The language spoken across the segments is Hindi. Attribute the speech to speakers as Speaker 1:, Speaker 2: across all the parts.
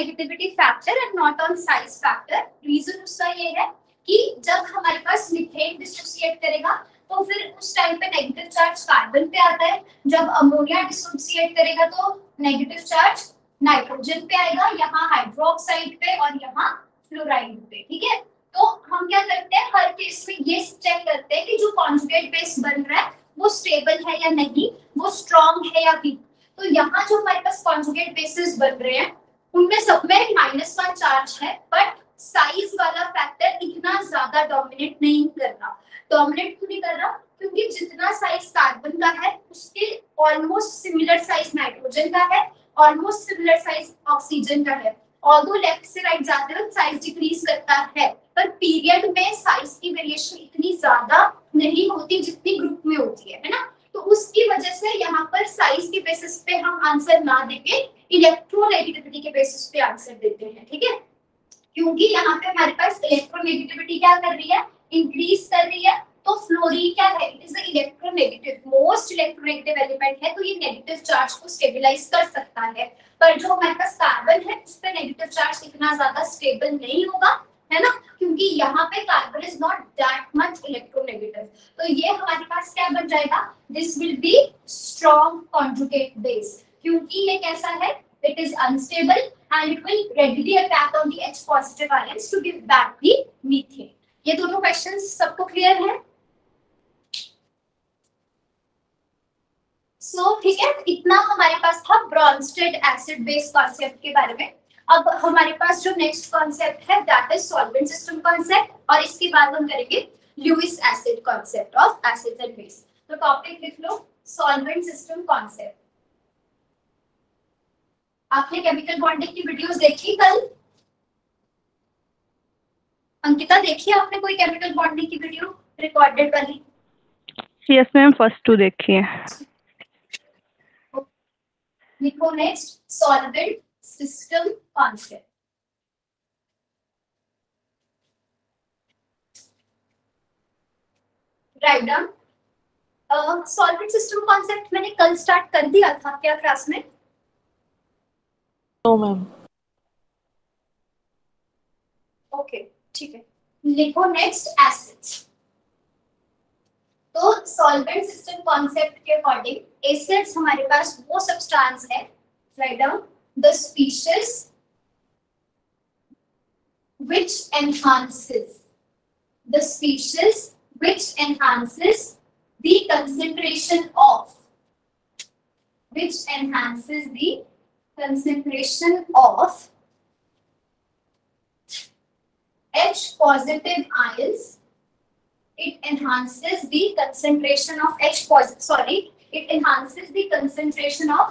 Speaker 1: Electronegativity factor and not on size factor. Reason उसका ये है कि जब हमारे पास मीथेन डिसोसिएट करेगा तो फिर उस टाइम पे नेगेटिव चार्ज कार्बन पे आता है, जब अमोनिया डिसोसिएट करेगा तो नेगेटिव चार्ज नाइट्रोजन पे आएगा, यहाँ हाइड्रोक्साइड पे और यहाँ फ्लोराइड पे। ठीक है, तो हम क्या करते हैं हर केस में ये चेक करते हैं कि जो कॉन्जुगेट बेस बन रहा है वो स्टेबल है या नहीं, वो स्ट्रॉन्ग है या वीक। तो यहाँ जो हमारे पास कॉन्जुगेट बेसिस बन रहे हैं उनमें सब में -1 चार्ज है, बट साइज वाला फैक्टर इतना ज्यादा डोमिनेट नहीं कर रहा। डोमिनेट क्यों नहीं कर रहा? क्योंकि जितना साइज कार्बन का है उसके ऑलमोस्ट सिमिलर साइज नाइट्रोजन का है, ऑलमोस्ट सिमिलर साइज ऑक्सीजन का है। ऑल्दो लेफ्ट से राइट जाते वक्त साइज डिक्रीज करता है, पर पीरियड में साइज की वेरिएशन इतनी ज्यादा नहीं होती जितनी ग्रुप में होती है ना। तो उसकी वजह से यहाँ पर साइज के बेसिस पे हम आंसर ना देके इलेक्ट्रोनेगेटिविटी के बेसिस पे आंसर देते हैं। ठीक है, क्योंकि यहाँ पे हमारे पास इलेक्ट्रोनेगेटिविटी क्या कर रही है, इंक्रीज कर रही है। तो फ्लोरीन क्या है, it is electronegative, most electronegative element है, तो ये नेगेटिव चार्ज को स्टेबलाइज कर सकता है। पर जो हमारे पास कार्बन है उस पे नेगेटिव चार्ज इतना ज्यादा स्टेबल नहीं होगा, है ना, क्योंकि यहाँ पे carbon is not that much electronegative. तो ये हमारे पास क्या बन जाएगा, this will be strong conjugate base, क्योंकि ये कैसा है, it is unstable and it will readily attack on the H positive ions to give back the methane। ये दोनों क्वेश्चंस सबको क्लियर है? ठीक है, इतना हमारे पास था ब्रॉन्स्टेड एसिड बेस कॉन्सेप्ट के बारे में। अब हमारे पास जो नेक्स्ट कॉन्सेप्ट है that is solvent system concept, और इसके बाद हम करेंगे Lewis acid concept of acids and base. तो टॉपिक लिख लो, सॉल्वेंट सिस्टम कॉन्सेप्ट। आपने केमिकल बॉन्डिंग की वीडियोस देखी कल? अंकिता देखी आपने कोई केमिकल बॉन्डिंग की वीडियो रिकॉर्डेड वाली?
Speaker 2: यस मैम, फर्स्ट 2 देखी है।
Speaker 1: लिखो next solvent system concept. Write down. Solvent system concept मैंने कल स्टार्ट कर दिया था क्या क्लास में?
Speaker 2: No ma'am.
Speaker 1: ओके ठीक है, लिखो नेक्स्ट एसिड्स। तो सॉल्वेंट सिस्टम कॉन्सेप्ट के अकॉर्डिंग एसिड्स हमारे पास वो सब्सटेंस है, write down, the species which enhances the species which enhances the concentration of H positive ions. It enhances the concentration of it enhances the concentration of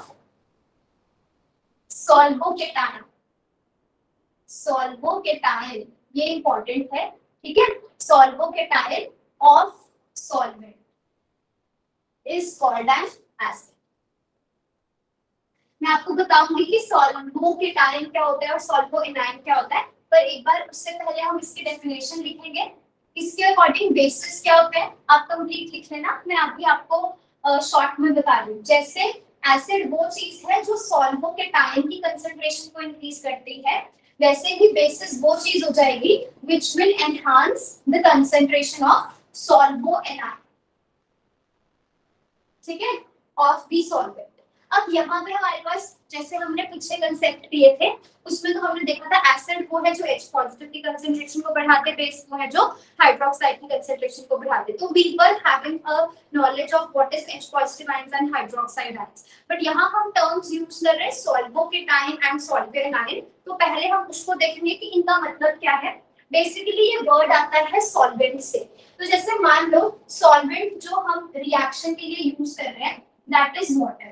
Speaker 1: solvocation, ये इंपॉर्टेंट है, ठीक है। solvocation of solvent is called an acid। मैं आपको बताऊंगी कि solvocation क्या होता है और solvoanion क्या होता है, पर एक बार उससे पहले हम इसकी डेफिनेशन लिखेंगे। इसके अकॉर्डिंग बेसिस क्या होता है आप कंप्लीट लिख लेना, मैं अभी आपको शॉर्ट में बता दूं। जैसे एसिड वो चीज है जो solvocation की कंसंट्रेशन को इंक्रीज करती है, वैसे ही बेसिस वो चीज हो जाएगी which will enhance the concentration of solvoanion, ठीक है, of the solvent। अब यहाँ पे हमारे पास जैसे हमने पीछे कंसेप्ट दिए थे उसमें तो हमने देखा था एसिड वो है जो H पॉजिटिव की कंसंट्रेशन को बढ़ाते, बेस वो है जो हाइड्रोक्साइड की कंसंट्रेशन को बढ़ाते। तो we were having a knowledge of what is H positive ions and hydroxide ions, but यहाँ हम टर्म्स यूज कर रहे हैं सॉल्वोकेटाइन एंड सॉल्वेनाइन। तो पहले हम उसको देखेंगे कि इनका मतलब क्या है। बेसिकली ये वर्ड आता है सॉल्वेंट से। तो जैसे मान लो सॉल्वेंट जो हम रिएक्शन के लिए यूज कर रहे हैं दैट इज वाटर,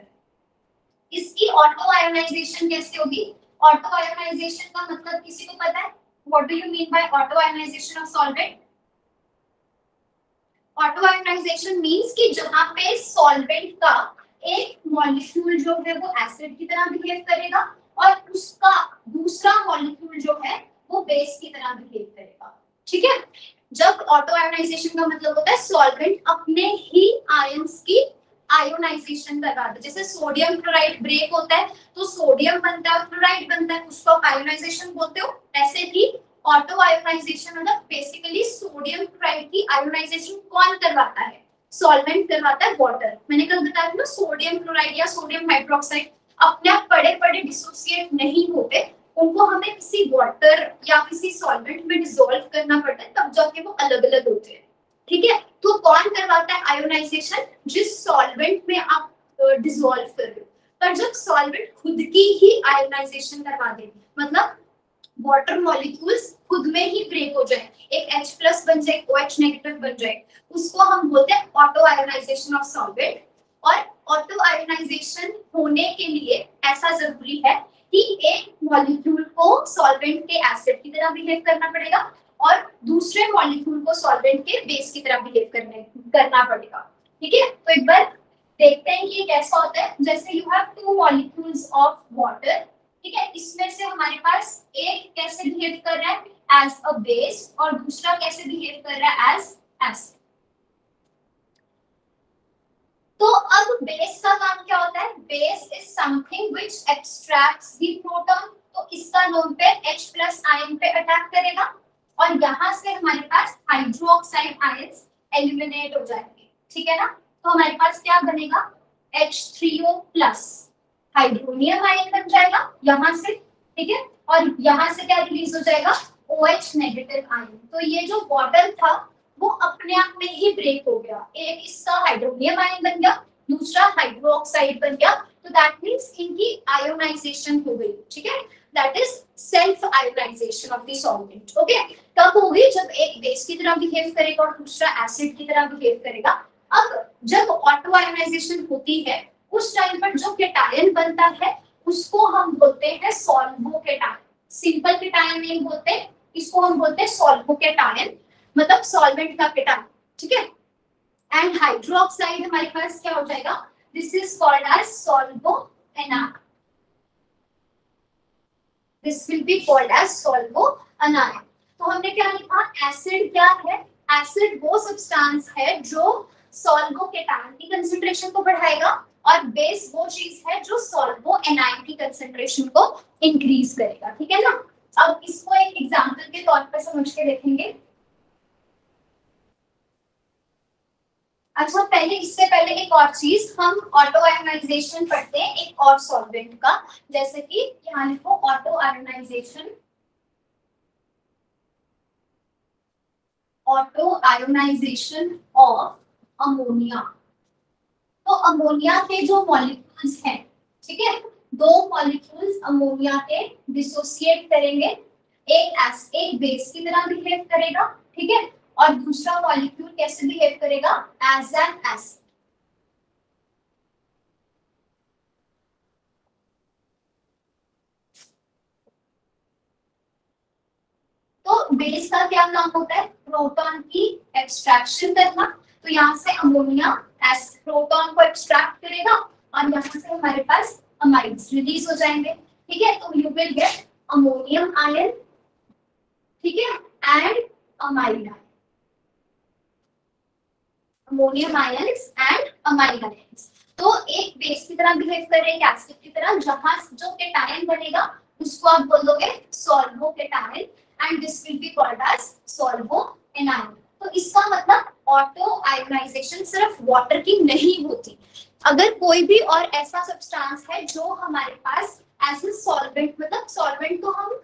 Speaker 1: इसकी ऑटो आयोनाइजेशन कैसे होगी? ऑटो आयोनाइजेशन का मतलब किसी को पता है? What do you mean by auto ionization of solvent? Auto ionization means कि जहां पे सॉल्वेंट का एक मॉलिक्यूल जो है वो एसिड की तरह बिहेव करेगा और उसका दूसरा मॉलिक्यूल जो है वो बेस की तरह बिहेव करेगा, ठीक है। जब ऑटो आयोनाइजेशन का मतलब होता है सॉल्वेंट अपने ही आयंस की आयोनाइजेशन करवाता है। जैसे सोडियम क्लोराइड ब्रेक होता है तो सोडियम बनता है, क्लोराइड बनता है, उसको आप आयोनाइजेशन बोलते हो। ऐसे ही ऑटो आयोनाइजेशन मतलब बेसिकली सोडियम क्लोराइड की आयोनाइजेशन कौन करवाता है? सॉल्वेंट करवाता है, वाटर। मैंने कल बताया था ना, सोडियम क्लोराइड या सोडियम हाइड्रोक्साइड अपने आप बड़े बड़े डिसोसिएट नहीं होते, उनको हमें किसी वाटर या किसी सॉल्वेंट में डिसॉल्व करना पड़ता है, तब जाके वो अलग अलग होते हैं। ठीक है, तो कौन करवाता है आयोनाइजेशन? जिस सॉल्वेंट में आप डिसॉल्व कर रहे हो। पर जब सॉल्वेंट खुद की ही आयोनाइजेशन करवा दे, मतलब वाटर मॉलिक्यूल्स खुद में ही ब्रेक हो जाए, एक H+ बन जाए, OH नेगेटिव बन जाए, उसको हम बोलते हैं ऑटो आयोनाइजेशन ऑफ सॉल्वेंट। और ऑटो आयोनाइजेशन होने के लिए ऐसा जरूरी है कि एक मॉलिक्यूल को सॉल्वेंट के एसिड की तरह बिहेव करना पड़ेगा और दूसरे मॉलिक्यूल को सॉल्वेंट के बेस की तरह बिहेव करना पड़ेगा। ठीक है, तो एक बार देखते हैं कि ये कैसा होता है। जैसे you have two molecules of water, ठीक है, इसमें से हमारे पास एक कैसे बिहेव कर रहा है एज अ बेस और दूसरा कैसे बिहेव कर रहा है एज एसिड। तो अब बेस का काम क्या होता है? Base is something which extracts the proton, तो इसका लोन पे H+ आयन पे अटैक करेगा और यहां से हमारे पास हाइड्रोक्साइड आयंस एलिमिनेट हो जाएंगे। ठीक है ना, तो हमारे पास क्या बनेगा? H3O+ हाइड्रोनियम आयन बन जाएगा यहां से। ठीक है, और यहां से क्या रिलीज हो जाएगा? OH negative ion. तो ये जो वाटर था वो अपने आप में ही ब्रेक हो गया, एक इसका हाइड्रोनियम आयन बन गया, दूसरा हाइड्रोक्साइड बन गया, तो दैट मींस इनकी आयोनाइजेशन हो गई। ठीक है, that is self ionization of the solvent. Okay, कब होगी? जब एक बेस की तरह बिहेव करेगा और दूसरा एसिड की तरह बिहेव करेगा। अब जब ऑटो आयोनाइजेशन होती है उस टाइम पर जो केटायन बनता है उसको हम बोलते हैं सॉल्वोकेटायन। सिंपल केटायन नहीं बोलते, इसको हम बोलते हैं सॉल्वोकेटायन, मतलब सॉल्वेंट का केटायन। ठीक है, एंड हाइड्रोक्साइड हमारे पास क्या हो जाएगा? This is called as solvoanion. This will be called as solvoanion. तो हमने क्या लिखा? एसिड क्या है? एसिड वो सब्सटेंस है जो सॉल्वोकेटायन की कंसंट्रेशन को बढ़ाएगा और बेस वो चीज है जो सॉल्वोएनायन की कंसंट्रेशन को इंक्रीज करेगा। ठीक है ना, अब इसको एक एग्जांपल के तौर पर समझ के देखेंगे। अच्छा, पहले इससे पहले एक और चीज, हम ऑटो आयोनाइजेशन पढ़ते हैं एक और सॉल्वेंट का, जैसे कि यहाँ लिखो auto ionization, auto ionization of ammonia. तो अमोनिया के जो मॉलिक्यूल्स हैं, ठीक है, दो मॉलिक्यूल्स अमोनिया के डिसोसिएट करेंगे, एक बेस की तरह बिहेव करेगा, ठीक है, और दूसरा मॉलिक्यूल कैसे बिहेव करेगा? As an acid. तो बेस का क्या काम होता है? प्रोटॉन की एक्सट्रैक्शन करना। तो यहाँ से अमोनिया एस प्रोटॉन को एक्सट्रैक्ट करेगा और यहाँ से हमारे पास अमाइड्स रिलीज हो जाएंगे। ठीक है, तो you will get ammonium ion, ठीक है, and amide ion, ammonium ions and amide ions. तो एक बेस की तरह बिहेव कर रहे हैं, एसिड की तरह, जहां जो केटायन बनेगा उसको आप बोलोगे solvocation and this will be called as solvoanion. तो इसका मतलब ऑटो आयोनाइजेशन सिर्फ वाटर की नहीं होती। अगर कोई भी और ऐसा सब्सटेंस है जो हमारे पास एज ए सॉल्वेंट, मतलब सॉल्वेंट तो हम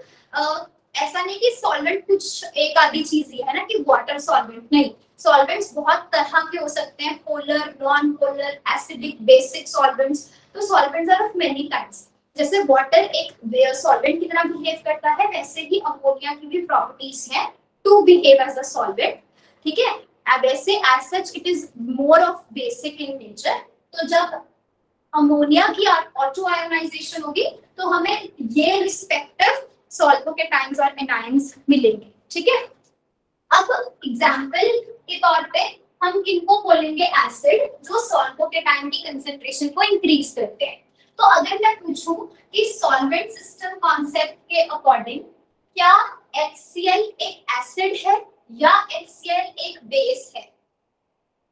Speaker 1: ऐसा नहीं कि सॉल्वेंट कुछ एक आधी चीज ही है ना कि वाटर सॉल्वेंट, नहीं, सॉल्वेंट्स बहुत तरह के हो सकते हैं, polar, non polar, acidic, basic solvents. तो solvents are of many kinds. जैसे वाटर एक सॉल्वेंट की तरह बिहेव करता है, वैसे ही अमोनिया की भी प्रॉपर्टीज हैं to behave as a solvent. ठीक है, वैसे as such it is more of basic in nature. तो जब अमोनिया की ऑटो आयोनाइजेशन होगी तो हमें ये रिस्पेक्टिव सॉल्वोकेटाइंस और एनायंस मिलेंगे। ठीक है, अब एग्जांपल के तौर पे हम किनको बोलेंगे? एसिड जो सॉल्वोकेटाइन की कंसंट्रेशन को इंक्रीज करते हैं। तो अगर मैं पूछूं कि सॉल्वेंट सिस्टम कॉन्सेप्ट के अकॉर्डिंग क्या HCl एक एसिड है या HCl एक बेस है,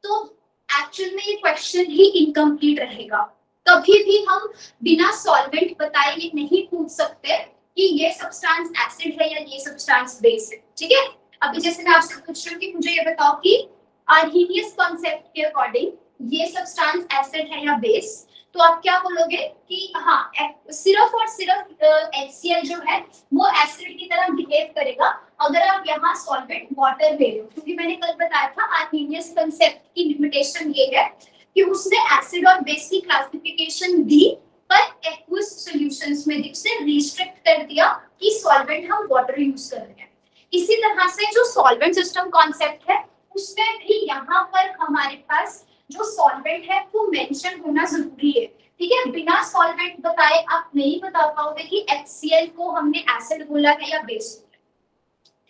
Speaker 1: तो एक्चुअल में ये क्वेश्चन ही इनकम्प्लीट रहेगा। कभी भी हम बिना सॉल्वेंट बताए ये नहीं पूछ सकते कि ये सब्सटेंस एसिड है या ये सब्सटेंस बेस है, ठीक है। अभी जैसे मैं आपसे पूछ रही हूँ कि मुझे ये बताओ कि आर्हीनियस कॉन्सेप्ट के अकॉर्डिंग ये सब्सटेंस एसिड है या बेस, तो आप क्या बोलोगे कि हाँ सिर्फ और सिर्फ HCl जो है वो एसिड की तरह बिहेव करेगा अगर आप यहाँ सॉल्वेंट वाटर ले रहे हो, क्योंकि मैंने कल बताया था आर्हीनियस कॉन्सेप्ट की लिमिटेशन ये है कि उसने एसिड और बेस की क्लासिफिकेशन दी पर एक्वस सॉल्यूशंस में से रिस्ट्रिक्ट कर दिया कि सॉल्वेंट हम वाटर यूज कर रहे हैं। इसी तरह से जो सॉल्वेंट सिस्टम कॉन्सेप्ट है उसमें भी यहाँ पर हमारे पास जो सॉल्वेंट है वो मेंशन होना जरूरी है, ठीक है। बिना सॉल्वेंट बताए आप नहीं बता पाओगे कि HCl को हमने एसिड बोला है या बेस,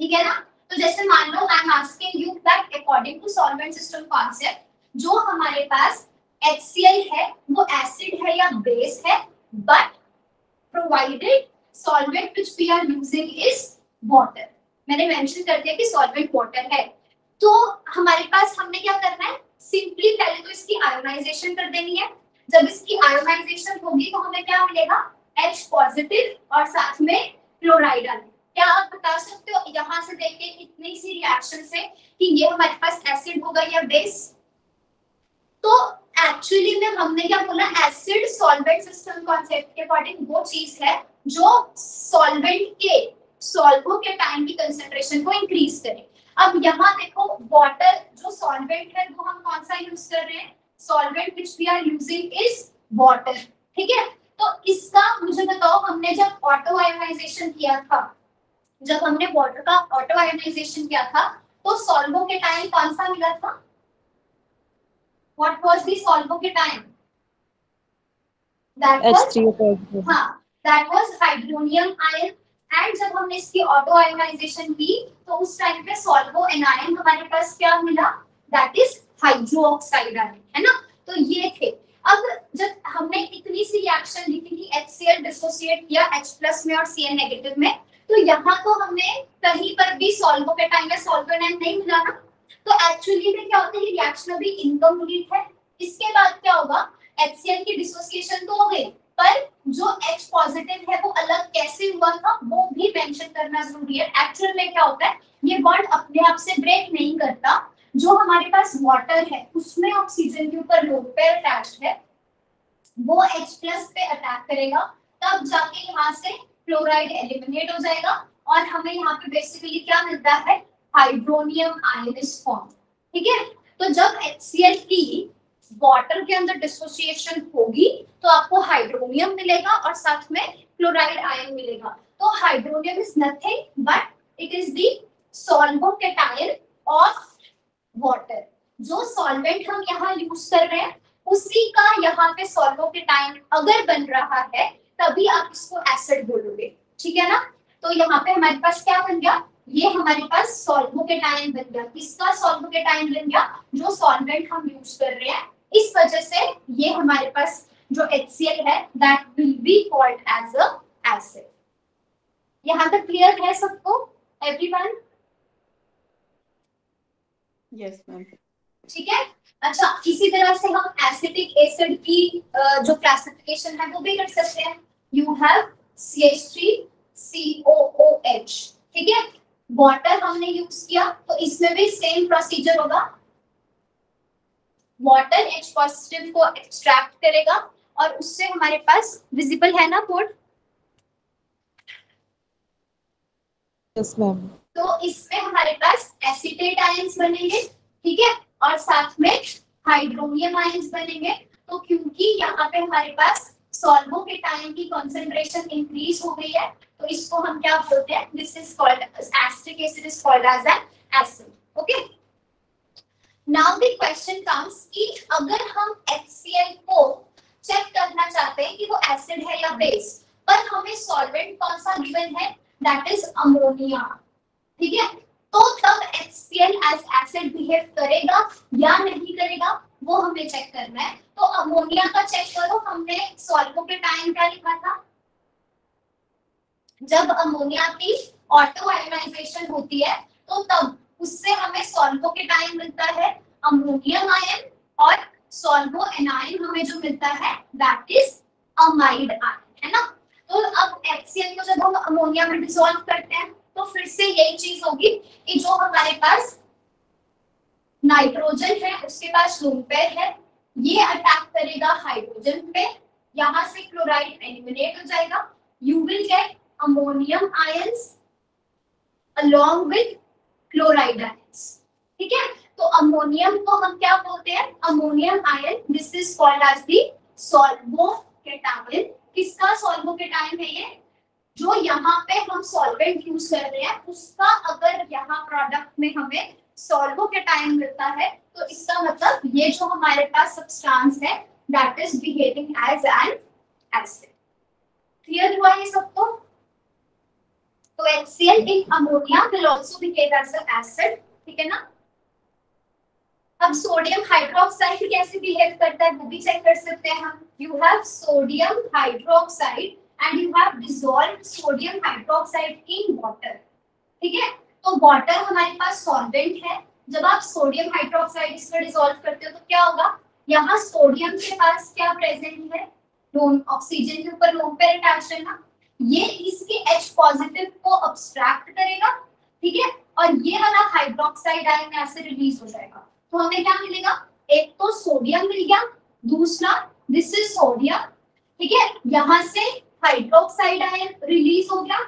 Speaker 1: ठीक है ना। तो जैसे मान लो I am asking you that according to solvent system concept जो हमारे पास HCl है वो एसिड है या बेस है, but provided solvent which we are using is water. मैंने मेंशन कर दिया कि सॉल्वेंट वाटर है, तो हमारे पास हमने क्या करना है, सिंपली पहले तो इसकी आयोनाइजेशन कर देनी है। जब इसकी आयोनाइजेशन होगी तो हमें क्या मिलेगा, H पॉजिटिव और साथ में क्लोराइड आएगा। क्या आप बता सकते हो यहाँ से देख के इतनी सी रिएक्शन से कि ये हमारे पास एसिड होगा या बेस? तो एक्चुअली में हमने क्या बोला, एसिड सॉल्वेंट सिस्टम कॉन्सेप्ट के अकॉर्डिंग वो चीज है जो सॉल्वेंट के सॉल्वो के टाइम की कंसंट्रेशन को इंक्रीज करे। अब यहाँ देखो वाटर जो सॉल्वेंट है वो हम कौन सा यूज कर रहे हैं, solvent which we are using is water, ठीक है। तो इसका मुझे बताओ, हमने जब ऑटो आयोनाइजेशन किया था, जब हमने वाटर का ऑटो आयोनाइजेशन किया था तो सॉल्वो के टाइम कौन सा मिला था, व्हाट वाज द सॉल्वो के टाइम, दैट वाज हाँ that was hydronium ion. And जब हमने इसकी ऑटो आयोनाइजेशन की तो उस टाइम पे सॉल्वो एनायन हमारे पास क्या मिला, दैट इज हाइड्रोक्साइड आयन, है ना। तो ये थे। अब जब हमने इतनी सी रिएक्शन लिखी थी, HCl डिसोसिएट किया H+ में और Cl नेगेटिव में, तो यहाँ तो हमने कहीं पर भी सॉल्वो के टाइम में सॉल्वो एनायन नहीं मिला ना, तो एक्चुअली में क्या होता है, रिएक्शन अभी इनकम्प्लीट है। इसके बाद क्या होगा, HCl की डिसोसिएशन तो हो गई, पर जो H पॉजिटिव है वो अलग कैसे हुआ था वो भी मेंशन करना जरूरी है। एक्चुअल में क्या होता है, ये बॉन्ड अपने आप से ब्रेक नहीं करता, जो हमारे पास वाटर है उसमें ऑक्सीजन के ऊपर लोड पेयर अटैच्ड है, वो H+ पे अटैक करेगा, तब जाके यहाँ से क्लोराइड एलिमिनेट हो जाएगा और हमें यहाँ पे बेसिकली क्या मिलता है, हाइड्रोनियम आयन इज फॉर्म, ठीक है। तो जब HCl की वाटर के अंदर डिसोसिएशन होगी तो आपको हाइड्रोनियम मिलेगा और साथ में क्लोराइड आयन मिलेगा। तो hydronium is nothing but it is the solvocation of water. जो सॉल्वेंट हम यहाँ यूज कर रहे हैं उसी का यहाँ पे सॉल्वोकेटायन अगर बन रहा है तभी आप इसको एसिड बोलोगे, ठीक है ना। तो यहाँ पे हमारे पास क्या बन गया, ये हमारे पास सॉल्वोकेटायन बन गया। किसका सॉल्वोकेटायन बन गया, जो सॉल्वेंट हम यूज कर रहे हैं। इस वजह से ये हमारे पास जो HCl है that will be called as a acid. यहाँ तक क्लियर है सबको, एवरीवन?
Speaker 3: Yes ma'am.
Speaker 1: ठीक है। अच्छा, इसी तरह से हम एसिटिक एसिड की जो क्लासिफिकेशन है वो भी कर सकते हैं। यू हैव CH3COOH, ठीक है। वाटर हमने यूज किया तो इसमें भी सेम प्रोसीजर होगा। वाटर H पॉजिटिव को एक्सट्रैक्ट करेगा और उससे हमारे पास विजिबल है ना कोड?
Speaker 3: Yes ma'am.
Speaker 1: तो इसमें हमारे पास एसीटेट आयंस बनेंगे, ठीक है, और साथ में हाइड्रोनियम आयंस बनेंगे। तो क्योंकि यहाँ पे हमारे पास सॉल्वोकेटायन की कंसंट्रेशन इंक्रीज हो गई है तो इसको हम क्या बोलते हैं, this is called acetic acid is called as an acid, okay. Now the question comes कि अगर हम HCl को चेक करना चाहते हैं कि वो एसिड है या बेस, पर हमें सॉल्वेंट कौन सा गिवन है, दैट इज अमोनिया, ठीक है। तो तब HCl एज एसिड बिहेव करेगा या नहीं करेगा वो हमें चेक करना है। तो अमोनिया का चेक करो, हमने सॉल्वोकेटायन क्या लिखा था, जब अमोनिया की ऑटो आयोनाइजेशन होती है तो तब उससे हमें सॉल्वोकेटायन मिलता है अमोनियम आयन और सॉल्वो एनाइन हमें जो मिलता है दैट इज अमाइड आयन, है ना। तो अब HCl को जब हम अमोनिया में डिसॉल्व करते हैं तो फिर से यही चीज होगी कि जो हमारे पास नाइट्रोजन है उसके पास लोन पेयर है, ये अटैक करेगा हाइड्रोजन पे, यहां से क्लोराइड एलिमिनेट हो जाएगा, you will get ammonium ions along with chloride ions, ठीक है। तो अमोनियम को हम क्या बोलते हैं, ammonium ion, this is called as the solvocation. किसका सॉल्वोकेटायन है ये, जो यहाँ पे हम सॉल्वेंट यूज कर रहे हैं उसका अगर यहाँ प्रोडक्ट में हमें सॉल्वोकेटायन मिलता है तो इसका मतलब ये जो हमारे पास सब्सटेंस है that is behaving as an acid. Clear हुआ ये सबको। तो HCl in ammonia will also behave as an acid, ठीक है ना। अब सोडियम हाइड्रोक्साइड कैसे बिहेव करता है वो भी चेक कर सकते हैं हम। You have sodium hydroxide and you have dissolved sodium hydroxide in water, ठीक है। तो वाटर हमारे पास सॉल्वेंट है, जब आप सोडियम हाइड्रोक्साइड इसमें डिसॉल्व करते हो तो क्या होगा, यहाँ सोडियम के पास क्या प्रेजेंट है, लोन, ऑक्सीजन के ऊपर लोन पेयर अटैच है ना, ये इसके H पॉजिटिव को अब्स्ट्रैक्ट करेगा, ठीक है, और ये वाला हाइड्रोक्साइड आयन यहाँ से रिलीज हो जाएगा। तो हमें क्या मिलेगा, एक तो सोडियम मिल गया, दूसरा दिस इज सोडियम, ठीक है, यहाँ से हाइड्रोक्साइड आयन रिलीज हो गया,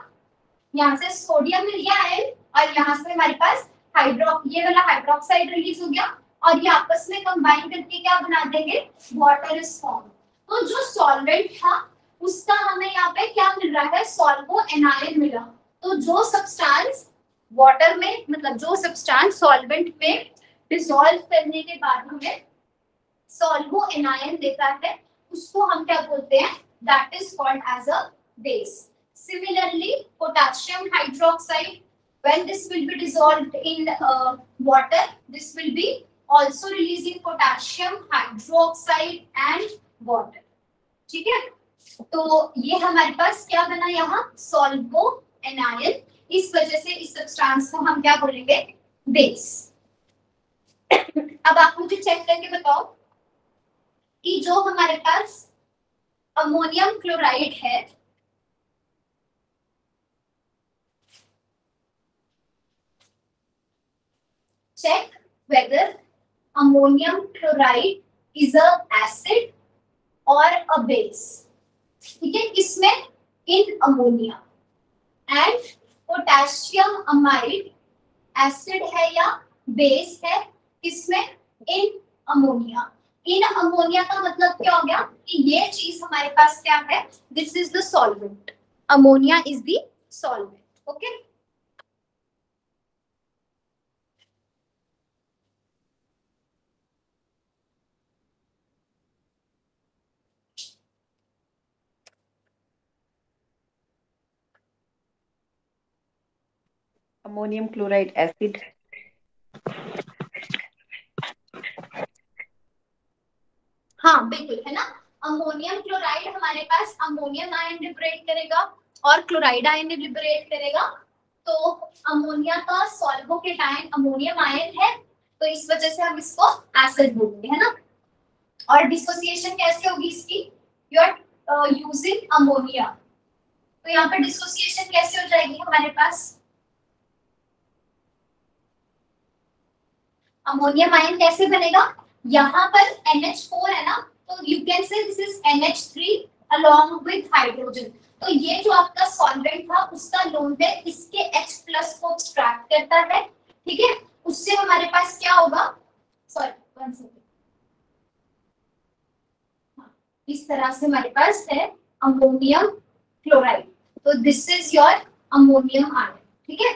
Speaker 1: यहाँ से सोडियम मिल गया आयन और यहाँ से हमारे पास ये वाला हाइड्रोक्साइड रिलीज हो गया और ये आपस में कंबाइन करके क्या बना देंगे, वाटर इज फॉर्म। तो जो सॉल्वेंट था उसका हमें यहाँ पे क्या मिल रहा है, सॉल्वो एनायन मिला। तो जो सब्सटेंस वाटर में, मतलब जो सब्सटेंस सॉल्वेंट में डिसॉल्व करने के बाद हमें सॉल्वो एनायन देता है उसको हम क्या बोलते हैं, that is called as a base. Similarly, potassium hydroxide, when this will be dissolved in water, this will be also releasing potassium hydroxide and water, ठीक है। तो ये हमारे पास क्या बना यहाँ, सॉल्वो एनायन, इस वजह से इस सब्सटेंस को हम क्या बोलेंगे, बेस। अब आप मुझे चेक करके बताओ कि जो हमारे पास अमोनियम क्लोराइड है, check whether ammonium chloride is a acid or a base, ठीक है, इसमें in ammonia and potassium amide acid है या base है, इसमें in ammonia। इन अमोनिया का मतलब क्या हो गया कि ये चीज हमारे पास क्या है, this is the solvent, ammonia is the solvent, okay.
Speaker 3: Ammonium chloride acid.
Speaker 1: हाँ बिल्कुल, है ना। अमोनियम क्लोराइड हमारे पास अमोनियम आयन लिबरेट करेगा और क्लोराइड आयन लिबरेट करेगा। तो अमोनिया का सॉल्वोकेटायन अमोनियम आयन है, तो इस वजह से हम इसको एसिड बोलेंगे, है ना। और डिसोसिएशन कैसे होगी इसकी, यू आर यूजिंग अमोनिया, तो यहाँ पर डिसोसिएशन कैसे हो जाएगी हमारे पास, अमोनियम आयन कैसे बनेगा, यहाँ पर NH4 है ना, तो you can say this is NH3 along with hydrogen. तो ये जो आपका सॉल्वेंट था उसका लोन पेयर इसके H+ को एक्सट्रैक्ट करता है, ठीक है, उससे हमारे पास क्या होगा, सॉरी वन सेकंड, इस तरह से हमारे पास है अमोनियम क्लोराइड, तो this is your ammonium ion, ठीक है।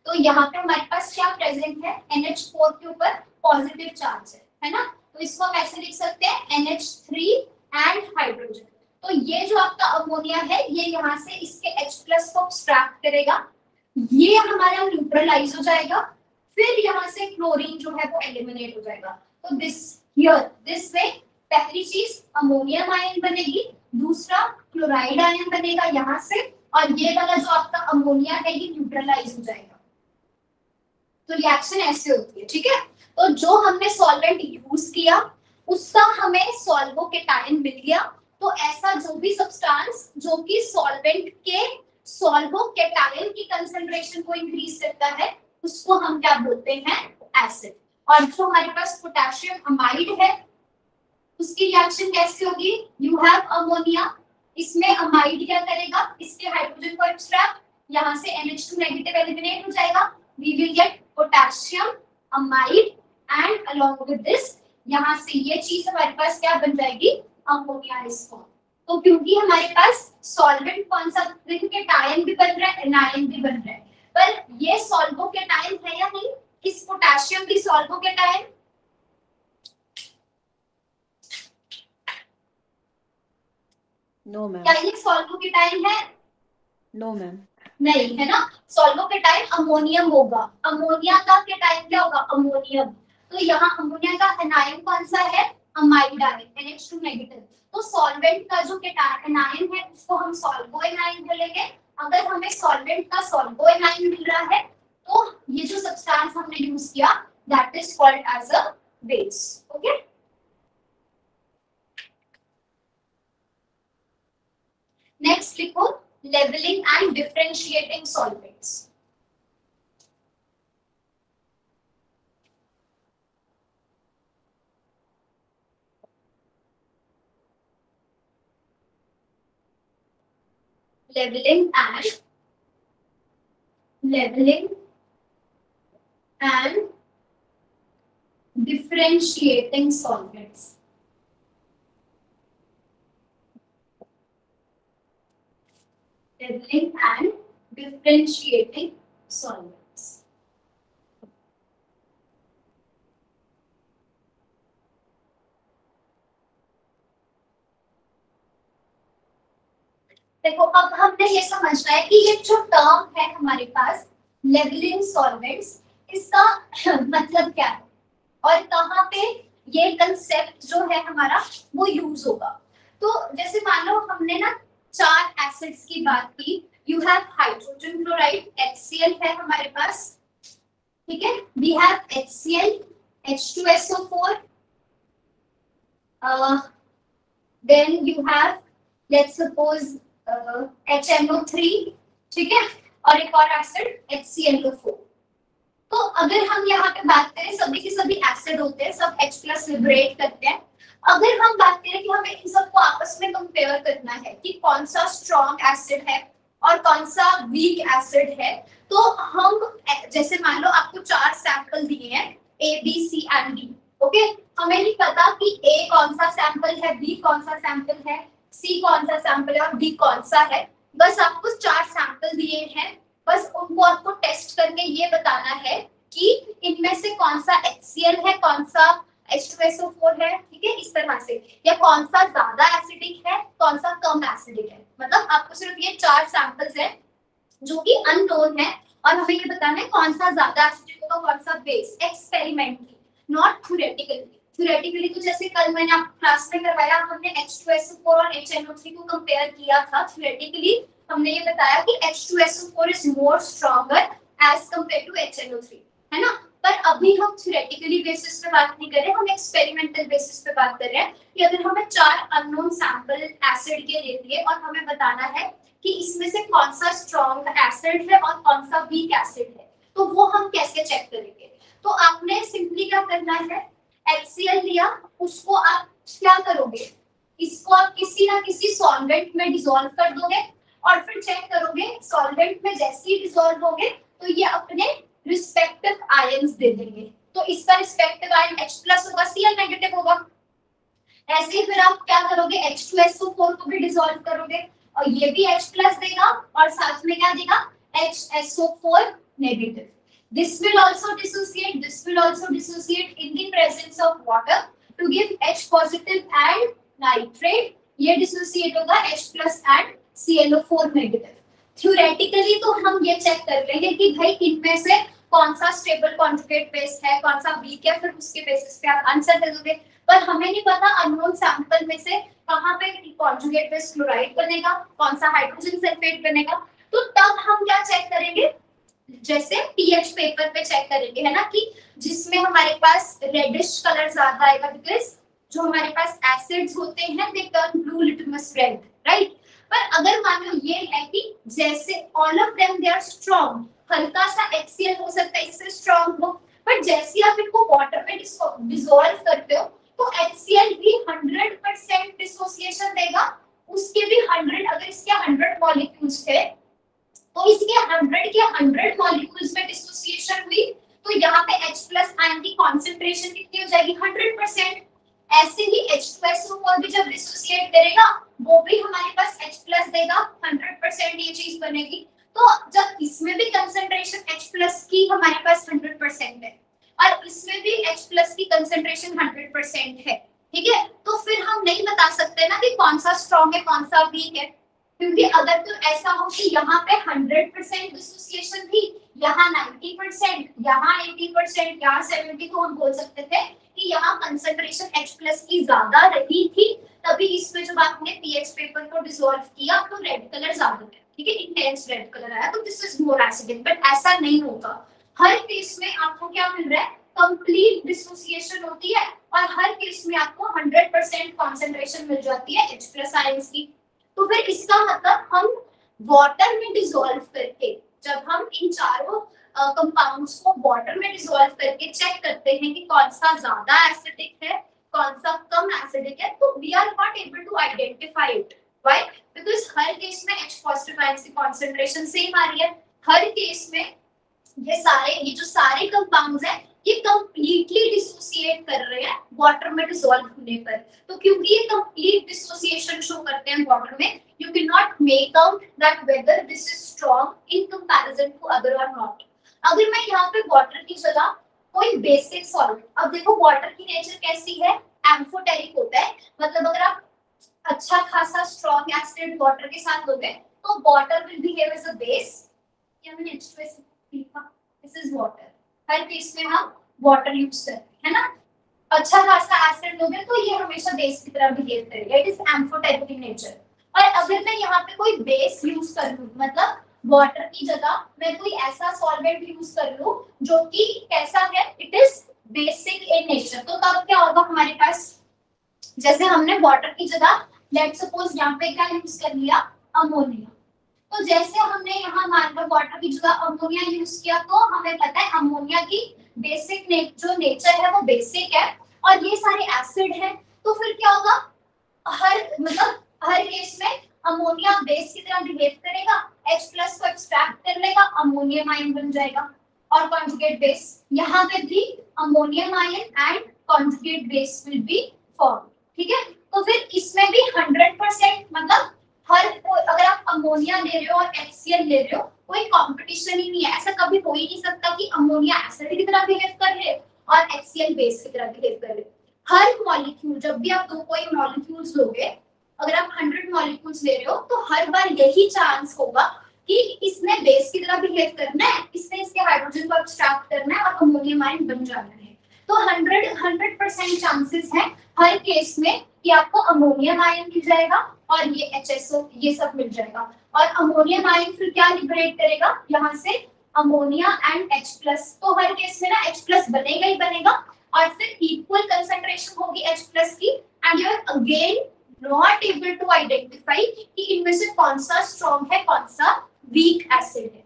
Speaker 1: तो यहाँ पे हमारे पास क्या प्रेजेंट है, NH4 के ऊपर पॉजिटिव चार्ज है ना, तो इसको हम ऐसे लिख सकते हैं NH3 एंड हाइड्रोजन। तो ये जो आपका अमोनिया है ये यहाँ से इसके H+ को एक्सट्रैक्ट करेगा, ये हमारा न्यूट्रलाइज हो जाएगा, फिर यहाँ से क्लोरीन जो है वो एलिमिनेट हो जाएगा। तो दिस वे पहली चीज अमोनियम आयन बनेगी, दूसरा क्लोराइड आयन बनेगा यहाँ से, और ये वाला जो आपका अमोनिया है ये न्यूट्रलाइज हो जाएगा। तो रिएक्शन ऐसे होती है, ठीक है। तो जो हमने सॉल्वेंट यूज किया उसका हमें सॉल्वोकेटायन मिल गया। तो ऐसा जो भी सब्सटेंस जो कि सॉल्वेंट के सॉल्वोकेटायन की कंसंट्रेशन को इंक्रीज करता है उसको हम क्या बोलते हैं, एसिड। और जो हमारे पास पोटेशियम अमाइड है उसकी रिएक्शन कैसे होगी, यू हैव अमोनिया, इसमें अमाइड क्या करेगा, इसके हाइड्रोजन को एक्सट्रैक्ट, यहाँ से NH2 नेगेटिव एलिमिनेट हो जाएगा, we will get potassium amide and along with this यहाँ से ये चीज हमारे पास क्या बन जाएगी, अमोनिया इज फॉर्म। तो क्योंकि हमारे पास सॉल्वेंट कौन सा, देखिए आयन भी बन रहा है एनायन भी बन रहा है, पर ये सॉल्वोकेटायन है या नहीं, इस पोटेशियम की सॉल्वोकेटायन
Speaker 3: नो मैम।
Speaker 1: क्या ये सॉल्वोकेटायन है,
Speaker 3: नो मैम।
Speaker 1: नहीं है ना, सॉल्वोकेटायन अमोनियम होगा, अमोनिया का केटायन क्या होगा, अमोनियम। तो यहाँ अमोनिया का एनायन कौन सा है, अमाइड आयन NH2 नेगेटिव। तो सॉल्वेंट का जो एनायन है उसको हम सॉल्वो एनायन बोलेंगे। अगर हमें सॉल्वेंट का सॉल्वो एनायन मिल रहा है तो ये जो सब्सटेंस हमने यूज किया that is called as a base. Okay, next लिखो leveling and differentiating solvents. Leveling and differentiating solvents. Leveling and differentiating solvents. देखो अब हमने ये समझना है कि ये जो टर्म है हमारे पास लेवलिंग सॉल्वेंट्स, इसका मतलब क्या है और कहाँ पे ये कंसेप्ट जो है हमारा वो यूज होगा। तो जैसे मान लो हमने ना 4 एसिड्स की बात की, you have hydrogen chloride HCl है हमारे पास, ठीक है, we have HCl H2SO4, then you have let's suppose HNO3, ठीक है, और एक और एसिड HClO4। तो अगर हम यहाँ पे बात करें सभी के सभी एसिड होते हैं, सब H+ लिबरेट करते हैं। अगर हम बात करें कि हमें इन सबको आपस में कंपेयर करना है कि कौन सा स्ट्रॉन्ग एसिड है और कौन सा वीक एसिड है, तो हम जैसे मान लो आपको 4 सैंपल दिए हैं A, B, C and D, okay, हमें नहीं पता कि A कौन सा सैंपल है, B कौन सा सैंपल है, C कौन सा सैंपल है और D कौन सा है। बस आपको 4 सैंपल दिए हैं, बस उनको आपको टेस्ट करके ये बताना है कि इनमें से कौन सा HCl है, कौन सा H2SO4 है, ठीक है, इस तरह से, या कौन सा ज्यादा एसिडिक है, कौन सा कम एसिडिक है। मतलब आपको सिर्फ ये 4 सैंपल्स है जो कि अननोन है और हमें ये बताना है कौन सा ज्यादा एसिडिक होगा, कौन सा base, experimentally, not theoretically. Theoretically तो जैसे कल मैंने आप क्लास में करवाया, हमने H2SO4 और HNO3 को कंपेयर किया था। थ्योरेटिकली हमने ये बताया कि H2SO4 is more stronger as compare to HNO3, है ना। पर अभी हम थ्योरेटिकली बेसिस पे बात नहीं कर रहे, हम एक्सपेरिमेंटल बेसिस पे बात कर रहे हैं कि अगर हमें 4 अननोन सैंपल एसिड के दे दिए और हमें बताना है कि इसमें से कौन सा स्ट्रॉन्ग एसिड है और कौन सा वीक एसिड है, तो वो हम कैसे चेक करेंगे। तो आपने सिंपली क्या करना है, HCl लिया, उसको आप क्या करोगे, इसको आप किसी ना किसी सॉल्वेंट में डिसॉल्व कर दोगे और फिर चेक करोगे सॉल्वेंट में जैसे ही डिसॉल्व होगे तो ये अपने रिस्पेक्टिव आयंस दे देंगे। तो इसका रिस्पेक्टिव आयन H+ होगा, Cl नेगेटिव होगा। ऐसे ही फिर आप क्या करोगे, H2SO4 को भी डिसॉल्व करोगे और ये भी H+ देगा और साथ में क्या देगा, HSO4 negative. This will also dissociate in the presence of water to give H positive and nitrate. ये dissociate होगा H+ and ClO4 negative। Theoretically तो हम ये चेक कर लेंगे कि भाई इनमें से कौन सा स्टेबल कॉन्जुगेट बेस है, कौन सा वीक है, फिर उसके बेसिस पे आप आंसर दे दोगे। पर हमें नहीं पता अननोन सैंपल में से कहां पे कॉन्जुगेट बेस क्लोराइड बनेगा, कौन सा हाइड्रोजन सल्फेट बनेगा। तो तब हम क्या चेक करेंगे, जैसे पीएच पेपर पे चेक करेंगे, है ना, कि जिसमें हमारे पास रेडिश कलर ज्यादा आएगा बिकॉज जो हमारे पास एसिड्स होते हैं they turn blue litmus red, right. पर अगर मान लो ये है कि जैसे all of them they are strong, हल्का सा HCl हो सकता है इससे स्ट्रांग हो, पर जैसे आप इनको वाटर में डिसॉल्व करते हो तो HCl भी 100% डिसोसिएशन देगा, उसके भी 100, अगर इसके 100 मॉलिक्यूल्स थे तो इसके 100 के 100 मॉलिक्यूल्स में डिसोसिएशन हुई, तो यहाँ पे H+ आयन की कॉन्सेंट्रेशन कितनी हो जाएगी 100%। ऐसे ही H2SO4 भी जब डिसोसिएट करेगा वो भी हमारे पास H+ देगा, 100% ये चीज बनेगी। तो जब इसमें भी कंसंट्रेशन H+ की हमारे पास 100% है और इसमें भी H+ की कंसंट्रेशन 100% है, ठीक है, तो फिर हम नहीं बता सकते ना कि कौन सा स्ट्रॉन्ग है कौन सा वीक है, क्योंकि अगर तो ऐसा हो कि यहाँ पे 100% डिसोसिएशन थी, यहाँ 90%, यहाँ 80%, यहाँ 70, तो हम बोल सकते थे कि यहाँ कंसंट्रेशन H+ की ज्यादा रही थी, तभी इसमें जब आपने पीएच पेपर को डिसॉल्व किया तो रेड कलर ज्यादा है, ठीक है, इंटेंस रेड कलर आया, तो this is more acidic. But ऐसा नहीं होगा, हर केस में आपको क्या मिल रहा है, कंप्लीट डिसोसिएशन होती है और हर केस में आपको 100% कंसंट्रेशन मिल जाती है H+ आयंस की। तो फिर इसका मतलब हम वाटर में डिसॉल्व करके, जब हम इन चारों कंपाउंड्स को वाटर में डिसॉल्व करके चेक करते हैं कि कौन सा ज्यादा एसिडिक है कौन सा कम एसिडिक है, तो we are not able to identify it. Why? Because हर केस में H+ आयंस की कंसंट्रेशन सेम आ रही है, हर केस में ये जो सारे कंपाउंड्स हैं ये कंप्लीटली डिसोसिएट कर रहे हैं वाटर में डिसॉल्व होने पर। तो क्योंकि ये कंप्लीट डिसोसिएशन शो करते हैं वाटर में, you can not make out that whether this is strong in comparison to other or not. अगर मैं यहाँ पे वाटर की जगह कोई बेसिक सॉल्वेंट, अब देखो वाटर की नेचर कैसी है, एम्फोटेरिक होता है, मतलब अगर आप अच्छा खासा स्ट्रांग एसिड वाटर के साथ दोगे तो water will behave as a base. क्या मैंने H2S लिखा, दिस इज वाटर, हर केस में हम वाटर यूज करते हैं ना, अच्छा खासा एसिड लोगे तो ये हमेशा बेस की तरह बिहेव करेगा, it is amphoteric in nature. और अगर मैं यहाँ पे कोई बेस यूज कर लूं, मतलब वाटर की जगह मैं कोई ऐसा सॉल्वेंट यूज कर लूं जो कि कैसा है, it is basic in nature, तो तब क्या होगा हमारे पास, जैसे हमने वाटर की जगह लेट्स सपोज यहाँ पे क्या यूज कर लिया, अमोनिया, तो जैसे हमने यहाँ मान लो वाटर की जगह अमोनिया यूज किया तो हमें पता है अमोनिया की बेसिक जो नेचर है वो बेसिक है और ये सारे एसिड है, तो फिर क्या होगा, हर केस में अमोनिया बेस की तरह बिहेव करेगा, H+ को एक्सट्रैक्ट कर लेगा, अमोनियम आयन बन जाएगा और कॉन्जुगेट बेस, यहाँ पे भी ammonium ion and conjugate base will be form, ठीक है। तो फिर इसमें भी 100%, मतलब अगर आप अमोनिया ले रहे हो और HCl ले रहे हो, कोई कंपटीशन ही नहीं है, ऐसा कभी हो ही नहीं सकता कि अमोनिया एसिड की तरह बिहेव कर रहे और HCl बेस की तरह बिहेव कर रहे। हर मॉलिक्यूल, जब भी आप कोई मॉलिक्यूल्स लोगे, अगर आप 100 मॉलिक्यूल्स ले रहे हो तो हर बार यही चांस होगा कि इसने बेस की तरह बिहेव करना है, इसने इसके हाइड्रोजन को एक्सट्रैक्ट करना है और अमोनियम आयन बन जाना है। तो 100% चांसेस है हर केस में कि आपको अमोनियम आयन मिल जाएगा और ये HSO ये सब मिल जाएगा, और अमोनियम आयन फिर क्या लिबरेट करेगा यहाँ से, अमोनिया एंड H+, तो हर केस में ना H+ बनेगा ही बनेगा और फिर इक्वल कंसंट्रेशन होगी H+ की, and you are again not able to identify कि इनमें से कौन सा स्ट्रॉन्ग है कौन सा वीक एसिड है,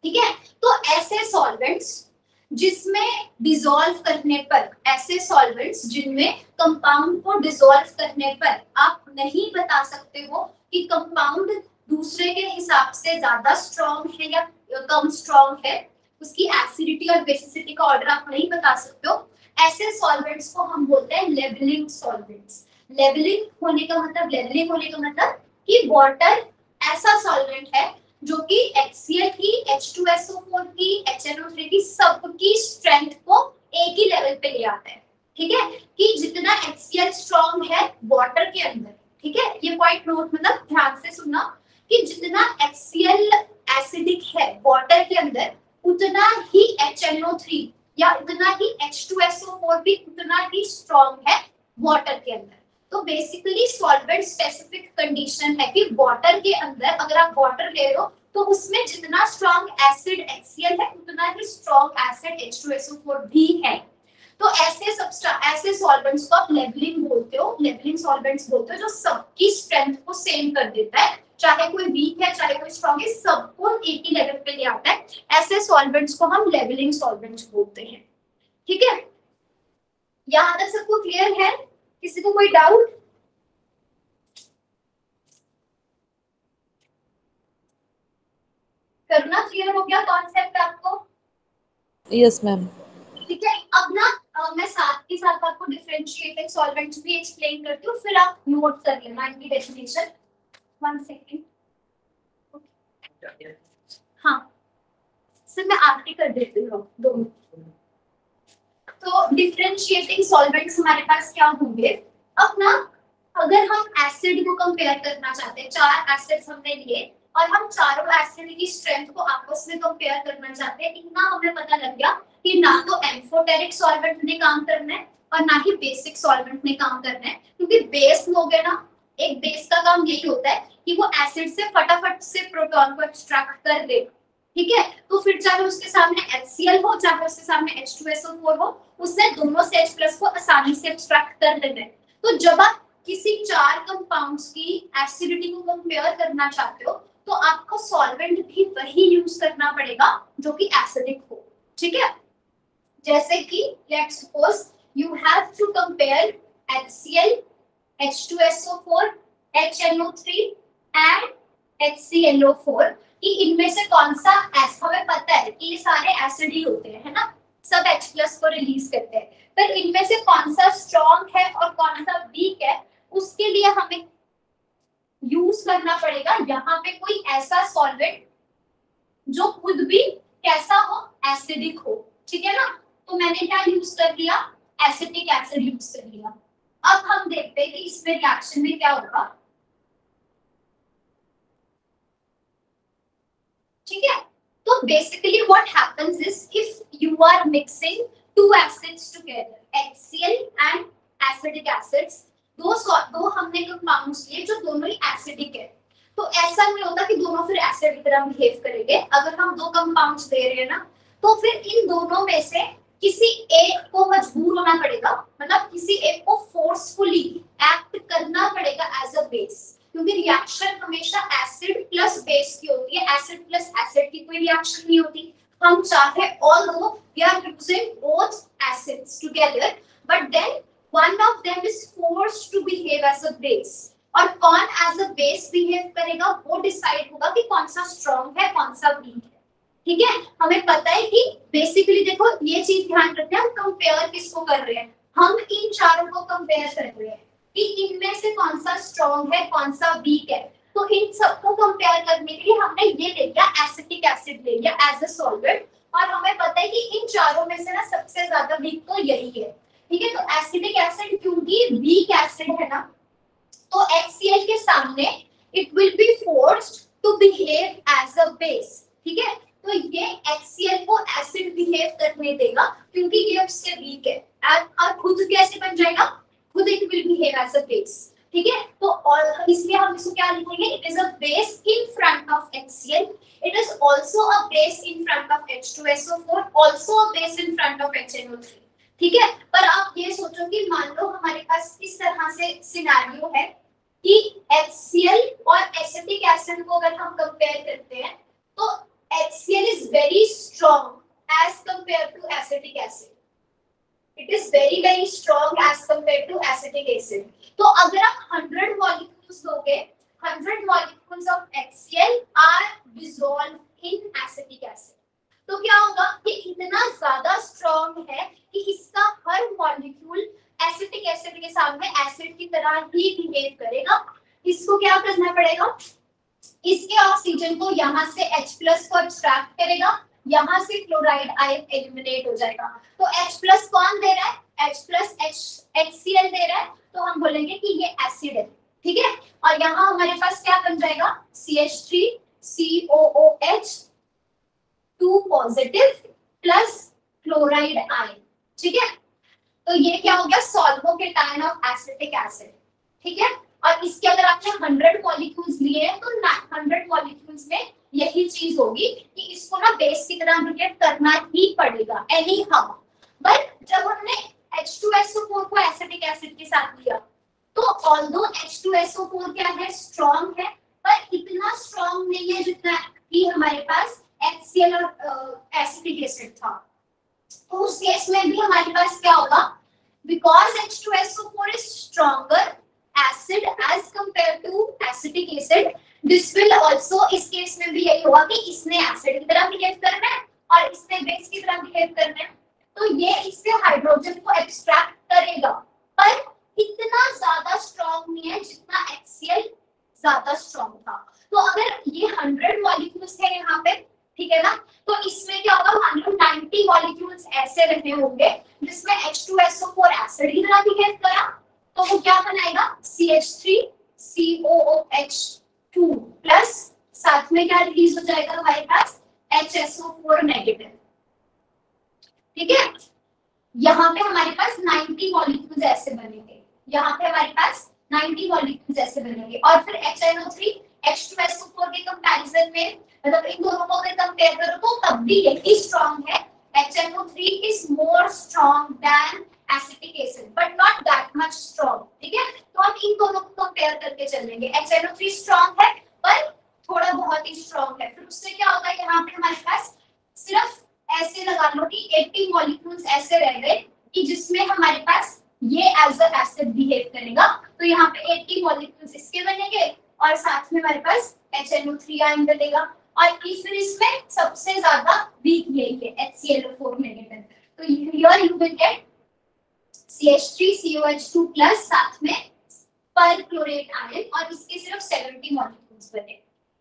Speaker 1: ठीक है। तो ऐसे सॉल्वेंट्स जिसमें डिसॉल्व करने पर, ऐसे सॉल्वेंट्स जिनमें कंपाउंड को डिसॉल्व करने पर आप नहीं बता सकते हो कि कंपाउंड दूसरे के हिसाब से ज्यादा स्ट्रॉन्ग है या कम स्ट्रॉन्ग है, उसकी एसिडिटी और बेसिसिटी का ऑर्डर आप नहीं बता सकते हो, ऐसे सॉल्वेंट्स को हम बोलते हैं लेवलिंग सॉल्वेंट्स। लेवलिंग होने का मतलब कि वाटर ऐसा सॉल्वेंट है जो कि HCl की, H2SO4 की, HNO3 की सबकी स्ट्रेंथ को एक ही लेवल पे ले आता है, ठीक है, कि जितना HCl स्ट्रॉन्ग है वाटर के अंदर, ठीक है, ये पॉइंट नोट, मतलब ध्यान से सुनना कि जितना HCl एसिडिक है वाटर के अंदर उतना ही HNO3 या उतना ही H2SO4 भी उतना ही स्ट्रॉन्ग है वाटर के अंदर। तो बेसिकली सॉल्वेंट स्पेसिफिक कंडीशन है कि वाटर के अंदर अगर आप वाटर ले रहे हो तो उसमें जितना स्ट्रॉन्ग एसिड HCl है उतना ही स्ट्रॉन्ग एसिड H2SO4 भी है। तो ऐसे सॉल्वेंट्स को आप लेवलिंग बोलते हो, लेवलिंग सॉल्वेंट्स बोलते हो, जो सबकी स्ट्रेंथ को सेम कर देता है, चाहे कोई वीक है चाहे कोई स्ट्रॉन्ग है, सबको एक ही लेवल पे ले आता है। ऐसे सॉल्वेंट्स को हम लेवलिंग सॉल्वेंट्स बोलते हैं। ठीक है, यहां तक सबको क्लियर है? किसी को कोई डाउट? करना क्लियर हो गया कॉन्सेप्ट आपको?
Speaker 4: Yes ma'am.
Speaker 1: ठीक है, अब ना मैं साथ के साथ आपको डिफरेंशिएटिंग सॉल्वेंट्स भी एक्सप्लेन करती हूँ, फिर आप नोट कर लेना इनकी डेफिनेशन। 1 सेकंड। हाँ सर, मैं आगे कर देती हूँ 2 मिनट। तो डिफरेंशिएटिंग सॉल्वेंट्स हमारे पास क्या होंगे? अब ना अगर हम एसिड को कंपेयर करना चाहते हैं, 4 एसिड्स हमने लिए और हम चारों एसिड की स्ट्रेंथ को आपस में कंपेयर करना चाहते हैं, इतना हमें पता लग गया कि ना तो एम्फोटेरिक सॉल्वेंट ने काम करना है और ना ही बेसिक सॉल्वेंट ने काम करना है, क्योंकि बेस लोग है ना, एक बेस का काम यही होता है कि वो एसिड से फटाफट से प्रोटॉन को एक्सट्रैक्ट कर ले। ठीक है, तो फिर चाहे उसके सामने HCl हो चाहे उसके सामने H2SO4 हो, उसने दोनों से H+ को आसानी से एक्सट्रैक्ट कर लेना है। तो जब आप किसी 4 कंपाउंड्स की एसिडिटी को कंपेयर करना चाहते हो तो आपको सॉल्वेंट भी वही यूज करना पड़ेगा जो कि एसिडिक हो। ठीक है, जैसे कि let's suppose you have to compare HCl, H2SO4, HNO3 and HClO4 कि इनमें से कौन सा हमें पता है कि ये सारे एसिड ही होते हैं, है ना, सब H+ को रिलीज करते हैं, पर इनमें से कौन सा स्ट्रॉन्ग है और कौन सा वीक है, उसके लिए हमें यूज करना पड़ेगा यहाँ पे कोई ऐसा सॉल्वेंट जो खुद भी कैसा हो, एसिडिक हो। ठीक है ना, तो मैंने क्या यूज कर लिया? एसिटिक एसिड यूज कर लिया। अब हम देखते हैं कि इसमें रिएक्शन में क्या होगा। ठीक है, तो basically what happens is if you are mixing 2 acids together, HCl and acidic acids, दो हमने कंपाउंड्स लिए जो दोनों ही एसिडिक है, तो ऐसा नहीं होता कि दोनों फिर एसिड की तरह बिहेव करेंगे। अगर हम 2 कंपाउंड्स दे रहे हैं ना, तो फिर इन दोनों में से किसी एक को मजबूर होना पड़ेगा, मतलब किसी एक को फोर्सफुली एक्ट करना पड़ेगा एज अ बेस, क्योंकि रिएक्शन हमेशा एसिड प्लस बेस की होती है, एसिड प्लस एसिड की कोई रिएक्शन नहीं होती। हम चाहे although we are using both acids together, but then one of them is forced to behave as a base, और कौन as a base behave करेगा वो डिसाइड होगा कि कौन सा स्ट्रॉन्ग है कौन सा वीक है। ठीक है, हमें पता है कि बेसिकली देखो ये चीज ध्यान रखते हैं, हम कंपेयर किसको कर रहे हैं, हम इन चारों को कंपेयर कर रहे हैं कि इनमें से कौन सा स्ट्रॉन्ग है कौन सा वीक है। तो इन सबको कंपेयर करने के लिए हमने ये ले लिया एसिटिक एसिड ले लिया एज अ सॉल्वेंट, और हमें पता है कि इन चारों में से ना सबसे ज्यादा वीक तो यही है। ठीक है, तो एसिडिक एसिड क्योंकि वीक एसिड है ना, तो HCl के सामने it will be forced to behave as a base. ठीक है, तो ये HCl को एसिड बिहेव करने देगा क्योंकि ये उससे वीक है, और खुद कैसे बन जाएगा, खुद it will behave as a base. ठीक है, तो और इसलिए हम इसको क्या लिखेंगे, it is a base in front of HCl, it is also a base in front of H2SO4, also a base in front of HNO3। ठीक है, पर आप ये सोचो कि मान लो हमारे पास इस तरह से सिनेरियो है कि HCl और एसिटिक एसिड को अगर हम कंपेयर करते हैं तो HCl is very strong as compared to acetic acid. It is very very strong as compared to acetic acid. तो अगर आप 100 molecules दोगे, 100 molecules of HCl are dissolved in acetic acid. तो क्या होगा कि इतना ज्यादा स्ट्रॉन्ग है कि इसका हर मॉलिक्यूल एसिटिक एसिड के सामने एसिड की तरह ही बिहेव करेगा। इसको क्या करना पड़ेगा, इसके ऑक्सीजन को यहाँ से H+ को एक्सट्रैक्ट करेगा, यहाँ से क्लोराइड आयन एलिमिनेट हो जाएगा। तो H+ कौन दे रहा है, HCl दे रहा है, तो हम बोलेंगे कि ये एसिड है। ठीक है, और यहाँ हमारे पास क्या बन जाएगा, CH3COOH 2 positive plus chloride ion. ठीक है, तो ये क्या हो गया, सॉल्वोकेटायन ऑफ एसिटिक एसिड। ठीक है, और इसके अगर आपने 100 मॉलिक्यूल्स लिए हैं तो 100 मॉलिक्यूल्स में यही चीज होगी कि इसको ना बेस की तरह बिहेव करना ही पड़ेगा एनी हाउ। बट जब हमने H2SO4 को एसिटिक एसिड के साथ लिया तो ऑल्दो H2SO4 क्या है, स्ट्रॉन्ग है, पर इतना स्ट्रॉन्ग नहीं है जितना कि हमारे पास HCl और एसिटिक एसिड था। तो उस केस में भी हमारे पास क्या होगा, because H2SO4 is stronger acid as compared to acetic acid, this will also, इस केस में भी यही होगा कि इसने एसिड की तरह बिहेव करना है और इसने बेस की तरह बिहेव करना है, तो ये इससे हाइड्रोजन को एक्सट्रैक्ट करेगा, पर इतना ज्यादा स्ट्रॉन्ग नहीं है जितना HCl ज्यादा स्ट्रॉन्ग था। तो अगर ये 100 मॉलिक्यूल्स है यहाँ पे, ठीक है ना, तो इसमें क्या होगा, मान लो 90 मॉलिक्यूल्स ऐसे रहे होंगे जिसमें H2SO4 एसिड की तरह बिहेव करा, तो वो क्या बनाएगा, CH3COOH2 प्लस साथ में क्या रिलीज हो जाएगा हमारे पास, HSO4 नेगेटिव। ठीक है, यहाँ पे हमारे पास 90 मॉलिक्यूल्स ऐसे बनेंगे, यहाँ पे हमारे पास 90 मॉलिक्यूल्स ऐसे बनेंगे, और फिर HNO3 H2SO4 के कंपैरिजन में, मतलब इन दोनों को अगर कंपेयर करो तो तब भी यही स्ट्रॉन्ग है, HNO3 is more strong than acetic acid but not that much strong. ठीक है, तो हम इन दोनों को कंपेयर करके चलेंगे, HNO3 स्ट्रॉन्ग है पर थोड़ा बहुत ही स्ट्रॉन्ग है, फिर उससे क्या होगा, यहाँ पे हमारे पास सिर्फ ऐसे लगा लो कि 80 मॉलिक्यूल्स ऐसे रह गए कि जिसमें हमारे पास ये एज अ एसिड बिहेव करेगा, तो यहाँ पे 80 मॉलिक्यूल्स इसके बनेंगे और साथ में हमारे पास HNO3 आयन बनेगा, और फिर इसमें सबसे ज्यादा वीक यही है HClO4 नेगेटिव, तो here you will gate CH3COH2 plus साथ में परक्लोरेट आयन, और इसके सिर्फ 70 मॉलिक्यूल्स बने।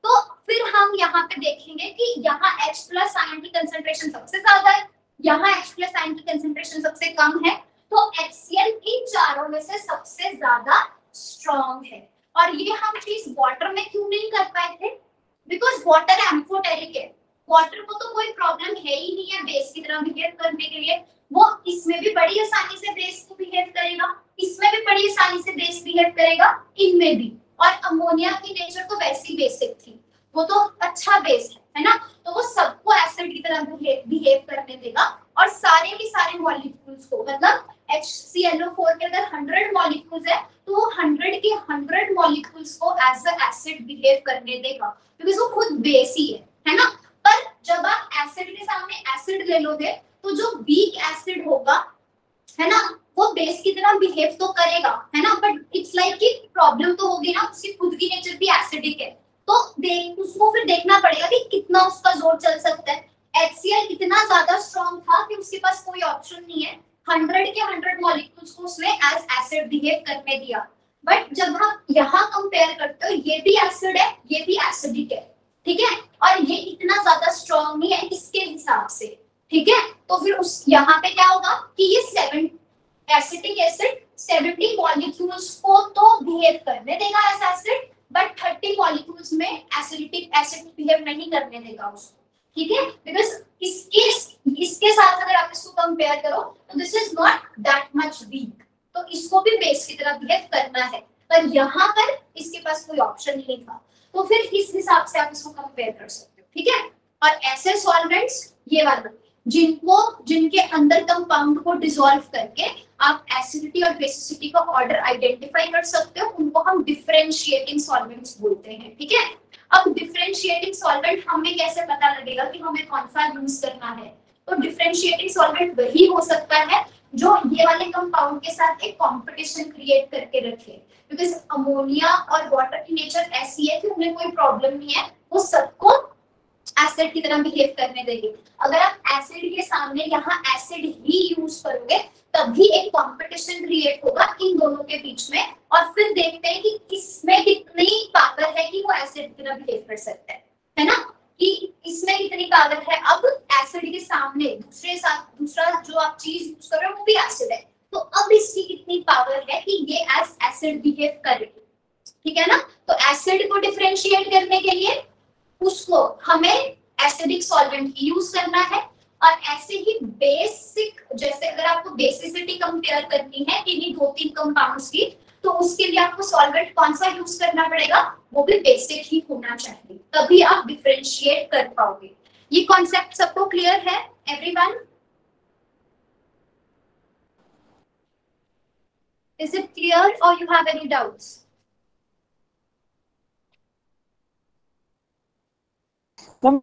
Speaker 1: तो फिर हम यहाँ पे देखेंगे कि यहाँ H प्लस आयन की कंसंट्रेशन सबसे ज्यादा है, यहाँ H प्लस आयन की कंसंट्रेशन सबसे कम है, तो HCl इन चारों में से सबसे ज्यादा स्ट्रॉन्ग है। और ये हम चीज वाटर में क्यों नहीं कर पाए थे, बिकॉज वाटर एम्फोटेरिक है, वाटर को तो कोई प्रॉब्लम है ही नहीं है बेस की तरह बिहेव करने के लिए, वो इसमें भी बड़ी आसानी से बेस को बिहेव करेगा, इसमें भी बड़ी आसानी से बेस बिहेव करेगा, इनमें भी। और अमोनिया की नेचर तो वैसी बेसिक थी, वो तो अच्छा बेस है ना, तो वो सबको एसिड की तरह बिहेव करने देगा, और सारे के सारे मॉलिक्यूल्स को, मतलब HClO4 के अगर 100 मॉलिक्यूल्स है तो वो 100 के 100 मॉलिक्यूल्स को एज अ एसिड बिहेव करने देगा, बिकॉज़ वो खुद बेस ही है ना। पर जब आप एसिड के सामने एसिड ले लोगे तो जो वीक एसिड होगा, है ना, वो बेस की तरह बिहेव तो करेगा, है ना, बट इट्स लाइक कि प्रॉब्लम तो होगी ना, उसकी खुद की नेचर भी एसिडिक है, तो उसको फिर देखना पड़ेगा कि कितना उसका जोर चल सकता है। HCl इतना ज्यादा स्ट्रॉन्ग था कि उसके पास कोई ऑप्शन नहीं है, 100 के 100 मॉलिक्यूल्स को उसने एज एसिड बिहेव करने दिया, बट जब हम यहाँ कंपेयर करते हो, ये भी एसिड है, ये भी एसिडिक है, ठीक है, और ये इतना ज्यादा स्ट्रॉन्ग नहीं है इसके हिसाब से, ठीक है, तो फिर उस यहाँ पे क्या होगा कि ये 7 एसिटिक एसिड 70 मॉलिक्यूल्स को तो बिहेव करने देगा एज एसिड, बट 30 मॉलिक्यूल्स में एसिडिक एसिड बिहेव नहीं करने देगा उसको, ठीक है, बिकॉज इसके साथ अगर आप इसको कंपेयर करो तो this is not that much weak, तो इसको भी बेस की तरह बिहेव करना है, पर यहाँ पर इसके पास कोई ऑप्शन नहीं था, तो फिर इस हिसाब से आप इसको कंपेयर कर सकते हो, ठीक है। और ऐसे सॉल्वेंट्स ये वाले जिनके अंदर कंपाउंड को डिसॉल्व करके आप एसिडिटी और बेसिसिटी का ऑर्डर आइडेंटिफाई कर सकते हो, उनको हम डिफरेंशिएटिंग सॉल्वेंट्स बोलते हैं, ठीक है। अब डिफरेंशिएटिंग सॉल्वेंट हमें कैसे पता लगेगा कि हमें कौन सा यूज करना है, तो डिफरेंशिएटिंग सॉल्वेंट वही हो सकता है जो ये वाले कंपाउंड के साथ एक कंपटीशन क्रिएट करके रखे, बिकॉज अमोनिया और वाटर की नेचर ऐसी है कि उन्हें कोई प्रॉब्लम नहीं है, वो सबको एसिड की तरह बिहेव करने देंगे। अगर आप एसिड के सामने यहाँ एसिड ही यूज करोगे तभी एक कंपटीशन क्रिएट होगा इन दोनों के बीच में, और फिर देखते हैं कि किसमें कितनी पावर है कि वो एसिड की तरह बिहेव कर सकता है ना, कि इसमें कितनी पावर है। अब एसिड के सामने दूसरा जो आप चीज यूज कर रहे हो वो भी एसिड है, तो अब इसकी कितनी पावर है कि ये एज एसिड बिहेव करेगी, ठीक है ना। तो एसिड को डिफरेंशिएट करने के लिए उसको हमें एसिडिक सॉल्वेंट ही यूज करना है, और ऐसे ही बेसिक, जैसे अगर आपको बेसिसिटी कंपेयर करनी है इन्हीं 2-3 कंपाउंड्स की, तो उसके लिए आपको सॉल्वेंट कौन सा यूज करना पड़ेगा, वो भी बेसिक ही होना चाहिए, तभी आप डिफरेंशिएट कर पाओगे। ये कॉन्सेप्ट सबको क्लियर है everyone? Is it clear or you have any doubts?
Speaker 4: Ma'am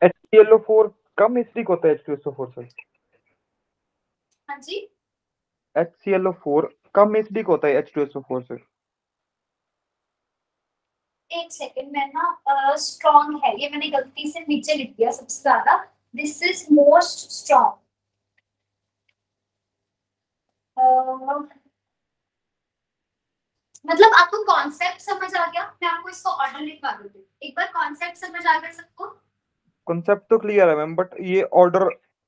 Speaker 5: HClO4 come acidic होता है H2SO4 से?
Speaker 1: हाँ जी,
Speaker 5: HClO4 कम एसिडिक होता है H2SO4 से?
Speaker 1: एक सेकेंड, मैं ना स्ट्रॉन्ग है ये मैंने गलती से नीचे लिख दिया सबसे ज्यादा. This is most strong. मतलब आपको कॉन्सेप्ट समझ आ गया? मैं आपको इसको ऑर्डर लिखवा देती हूँ. एक बार कॉन्सेप्ट समझ आ गया सबको?
Speaker 5: कॉन्सेप्ट तो क्लियर है मैम, बट ये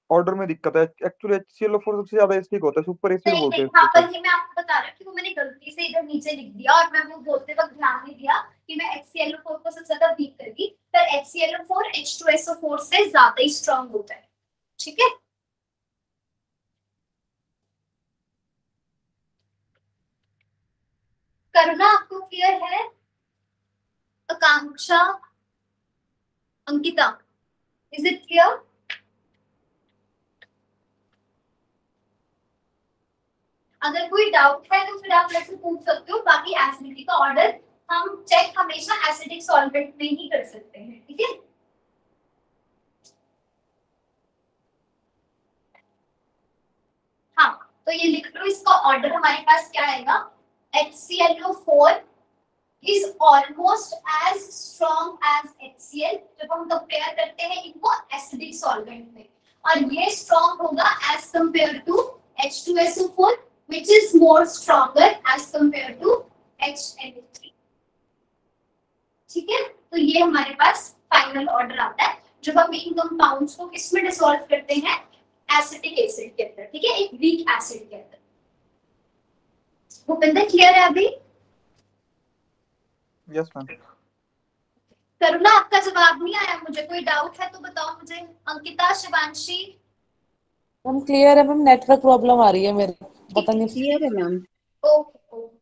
Speaker 5: ऑर्डर में दिक्कत है. एक्चुअली HClO4 सबसे ज्यादा एसिडिक होता है, सुपर एसिड
Speaker 1: नहीं
Speaker 5: बोलते
Speaker 1: नहीं,
Speaker 5: हैं
Speaker 1: हाँ
Speaker 5: इसको.
Speaker 1: पर ये मैं आपको बता रही हूँ कि वो मैंने गलती से इधर नीचे लिख दिया और मैं वो बोलते वक्त ध्यान नहीं दिया कि मैं HClO4 को सबसे ज्यादा वीक कर दी. पर HClO4 H2SO4 से ज्यादा ही स्ट्रॉन्ग होता है. ठीक है, करना आपको क्लियर है? आकांक्षा, अंकिता, इज इट क्लियर? अगर कोई डाउट है तो फिर आप मेरे से पूछ सकते हो. बाकी एसिडिटी का ऑर्डर हम चेक हमेशा एसिडिक सॉल्वेंट में ही कर सकते हैं. ठीक है, हाँ तो ये लिख लो. इसका ऑर्डर हमारे पास क्या आएगा? HClO4 is almost as strong as HCl. जब हम कंपेयर करते हैं इनको एसिडिक सॉल्वेंट में, और ये स्ट्रॉन्ग होगा as compare to H2SO4 which is more stronger as compared to HNO3. ठीक है, तो ये हमारे पास फाइनल ऑर्डर आता है जब हम इन कंपाउंड्स को किसमें डिसॉल्व करते हैं? एसिटिक एसिड के अंदर. ठीक है, एक वीक एसिड के अंदर. भूपेंद्र क्लियर है अभी?
Speaker 5: Yes ma'am.
Speaker 1: करुणा, आपका जवाब नहीं आया मुझे. कोई डाउट है तो बताओ मुझे. अंकिता, शिवांशी?
Speaker 4: मैम क्लियर है मैम, नेटवर्क प्रॉब्लम आ रही है मेरे, पता नहीं.
Speaker 3: क्लियर है मैम.
Speaker 1: Okay okay.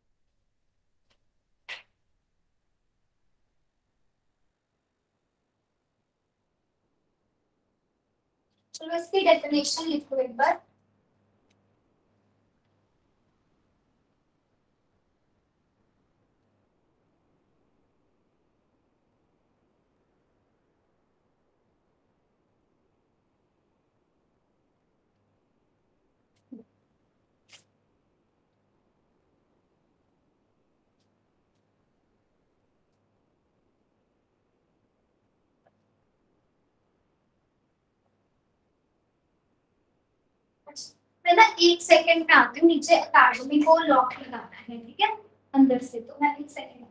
Speaker 1: चलो इसकी डेफिनेशन लिखो एक बार. मैं ना एक सेकंड में आती हूँ. नीचे अकाडमी को लॉक लगाना है. ठीक है, अंदर से. तो मैं एक second.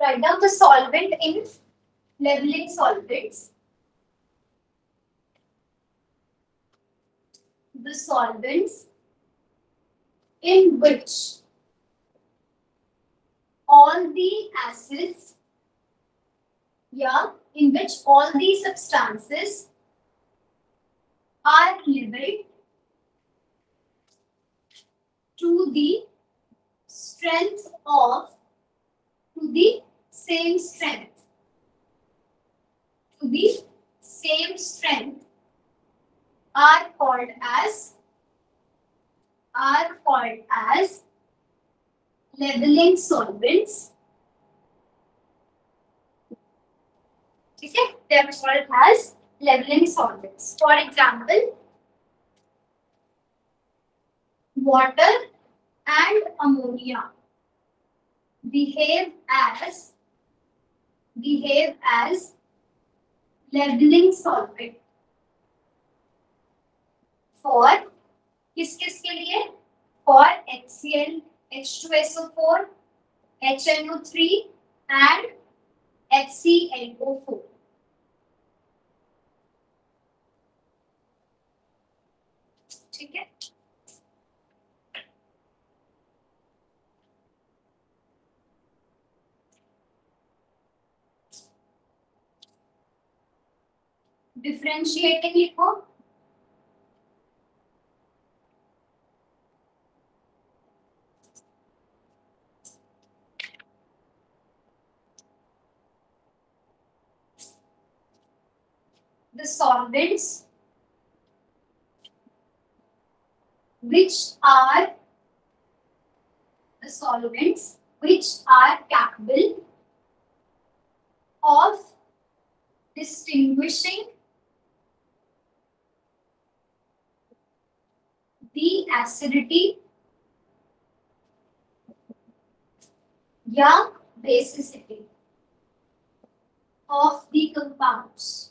Speaker 1: Write down the solvent in leveling solvents. The solvents in which all the acids, in which all the substances are labeled to the strength of, to the same strength, to the same strength, are called as leveling solvents. ठीक है, they are called as leveling solvents. For example, water and ammonia behave as leveling solvent for किस के लिए? For HCl, H2SO4, HNO3 and HClO4. ठीक है, डिफरेंशिएटिंग लिखो. The solvents which are capable of distinguishing the acidity या basicity of the compounds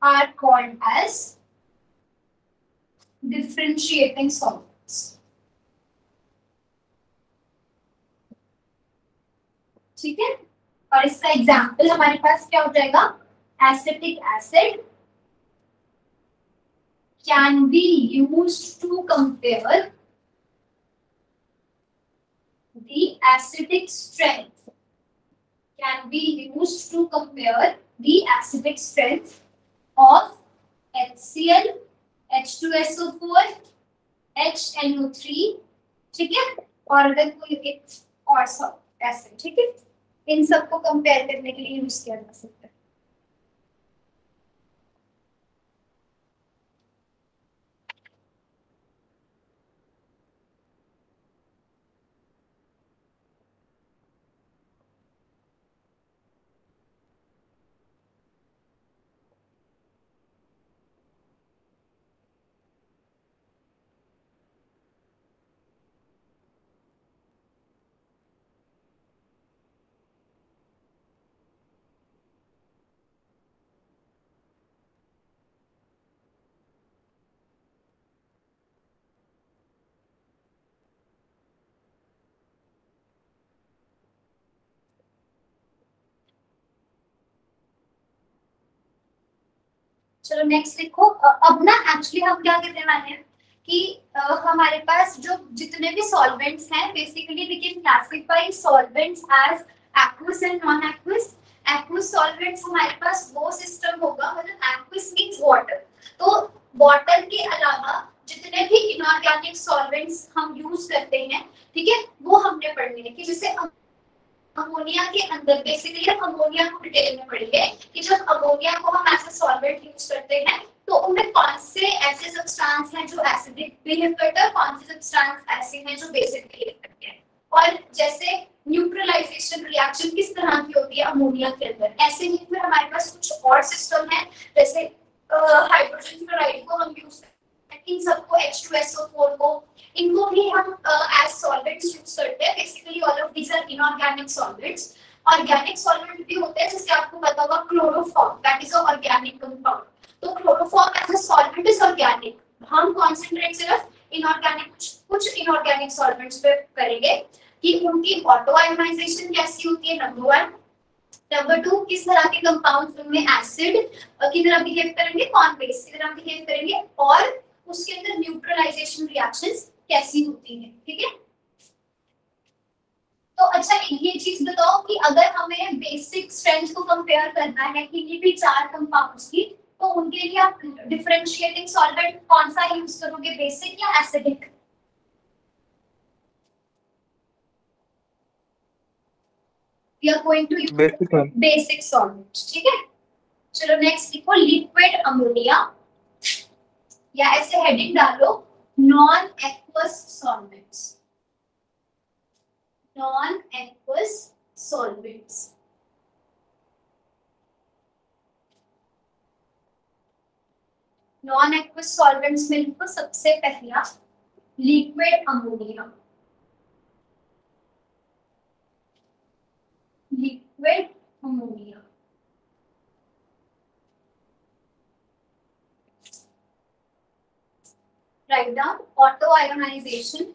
Speaker 1: are called as differentiating solvents. ठीक है, और इसका एग्जाम्पल हमारे पास क्या हो जाएगा? Acetic acid can be used to compare the acidic strength, of HCl, H2SO4, HNO3. ठीक है, और अगर कोई एक और एसिड, ठीक है, इन सबको कंपेयर करने के लिए यूज किया जा सकता है. चलो नेक्स्ट देखो. अब ना एक्चुअली हम क्या करने वाले हैं कि हमारे पास जो जितने भी सॉल्वेंट्स हैं, basically we can classify solvents as aqueous and non aqueous. Aqueous solvents हमारे पास वो सिस्टम होगा, मतलब एक्वस मींस वाटर, तो वाटर के अलावा जितने भी इनऑर्गेनिक सॉल्वेंट्स हम यूज करते हैं, ठीक है, वो हमने पढ़ने हैं. कि जैसे अमोनिया के अंदर बेसिकली हम अमोनिया को डिटेल में पढ़ेंगे कि जब अमोनिया को हम एज अ सॉल्वेंट यूज करते हैं तो उनमें कौन से ऐसे सब्सटेंस हैं जो एसिडिक बिहेव करते हैं, कौन से सब्सटेंस ऐसे हैं जो बेसिक बिहेव करते हैं, और जैसे न्यूट्रलाइजेशन रिएक्शन किस तरह की होती है अमोनिया के अंदर. ऐसे ही फिर हमारे पास कुछ और सिस्टम है, जैसे हाइड्रोजन फ्लोराइड को हम यूज करते हैं, इन सबको H2SO4 को, इनको भी हम एज सॉल्वेंट्स यूज करते हैं. Basically all of these are inorganic solvents. Organic solvent भी होते हैं, जैसे आपको पता होगा chloroform, that is a organic compound. तो chloroform as a solvent is organic. हम कंसंट्रेट सिर्फ इनऑर्गेनिक कुछ इनऑर्गेनिक सॉल्वेंट्स पे करेंगे कि उनकी ऑटो आयोनाइजेशन कैसी होती है, नंबर 1. नंबर 2, किस तरह के कंपाउंड्स उनमें एसिड की तरह बिहेव करेंगे, कौन बेस की तरह बिहेव करेंगे, और उसके अंदर न्यूट्रलाइजेशन रिएक्शंस कैसी होती हैं, ठीक है। तो अच्छा ये चीज बताओ कि अगर हमें बेसिक स्ट्रेंथ को कंपेयर करना है किन्हीं भी 4 कंपाउंड्स की, तो उनके लिए आप डिफरेंशिएटिंग सॉल्वेंट कौन सा यूज करोगे, बेसिक या acidic? We are going to use basic solvent, ठीक है। चलो नेक्स्ट लिखो लिक्विड अमोनिया, या ऐसे हेडिंग डालो non aqueous solvents, non aqueous solvents. Non aqueous solvents में लिखो सबसे पहला liquid ammonia, liquid ammonia. Write down auto ionization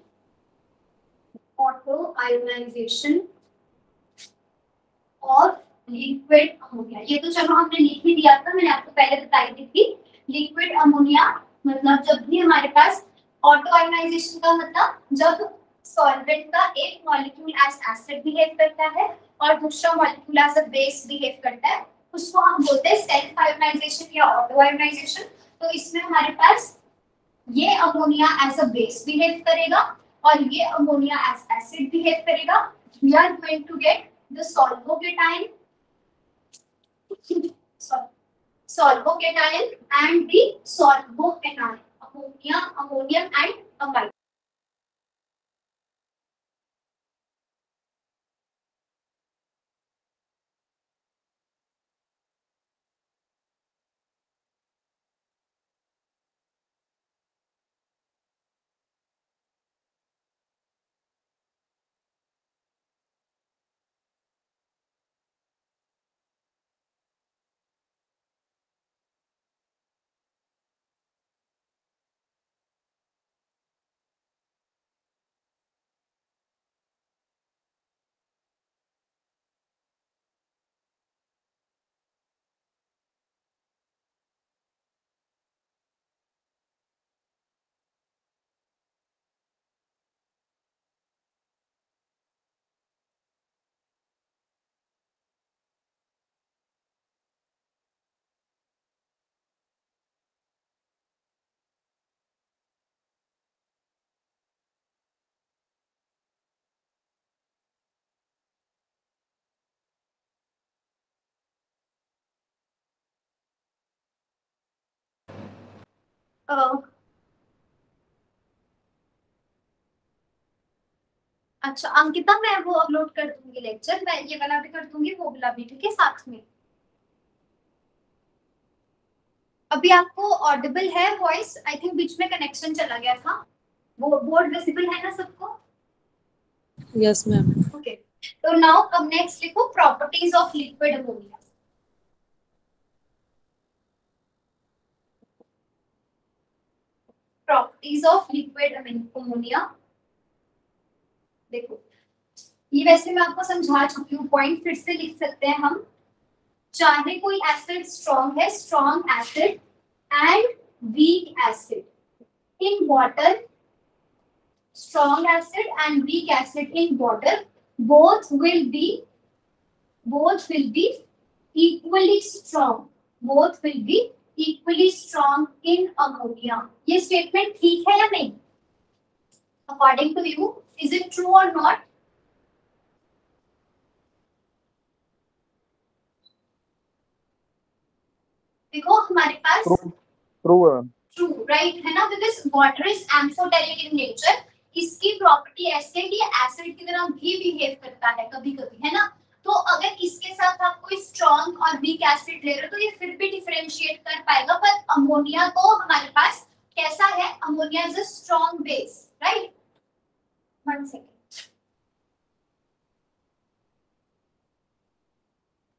Speaker 1: of liquid ammonia। ये तो चलो हमने लिख ही दिया था, मैंने आपको पहले बताई दी थी। लिक्विड अमोनिया मतलब जब भी हमारे पास ऑटो आयोनाइजेशन का मतलब जब सॉल्वेंट का एक मॉलिक्यूल एज एसिड बिहेव करता है और दूसरा molecule as a base behave करता है, उसको हम बोलते हैं सेल्फ आयोनाइजेशन या ऑटो आयोनाइजेशन। तो इसमें हमारे पास ये ammonia as a base behave करेगा और ये अमोनिया एज एसिड बिहेव करेगा। We are going to get the solvokation and the solvocation, ammonia, ammonium and amide। अच्छा अंकिता, मैं वो अपलोड कर दूंगी लेक्चर, मैं ये वाला भी कर दूंगी, वो वाला भी, ठीक है साथ में। अभी आपको ऑडिबल है वॉइस? आई थिंक बीच में कनेक्शन चला गया था। वो बोर्ड विजिबल है ना सबको?
Speaker 4: Yes ma'am.
Speaker 1: ओके, तो नाउ अब नेक्स्ट लिखो properties of liquid ammonia. Properties of liquid ammonia, देखो ये वैसे मैं आपको समझा चुकी हूँ, पॉइंट फिर से लिख सकते हैं हम। चाहे कोई एसिड स्ट्रॉन्ग है, strong acid and weak acid in water, strong acid and weak acid in water, both will be equally strong, both will be equally strong in ammonia। ये statement ठीक है या नहीं? According to you, is it true or not? देखो हमारे पास true right है ना, because water is amphoteric in nature। इसकी प्रॉपर्टी ऐसे है कि एसिड की तरह भी बिहेव करता है कभी कभी, है ना। तो अगर इसके साथ आप कोई स्ट्रॉन्ग और वीक एसिड ले रहे हो तो ये फिर भी डिफरेंशिएट कर पाएगा, पर अमोनिया तो हमारे पास कैसा है, ammonia is a strong base, right. 1 second,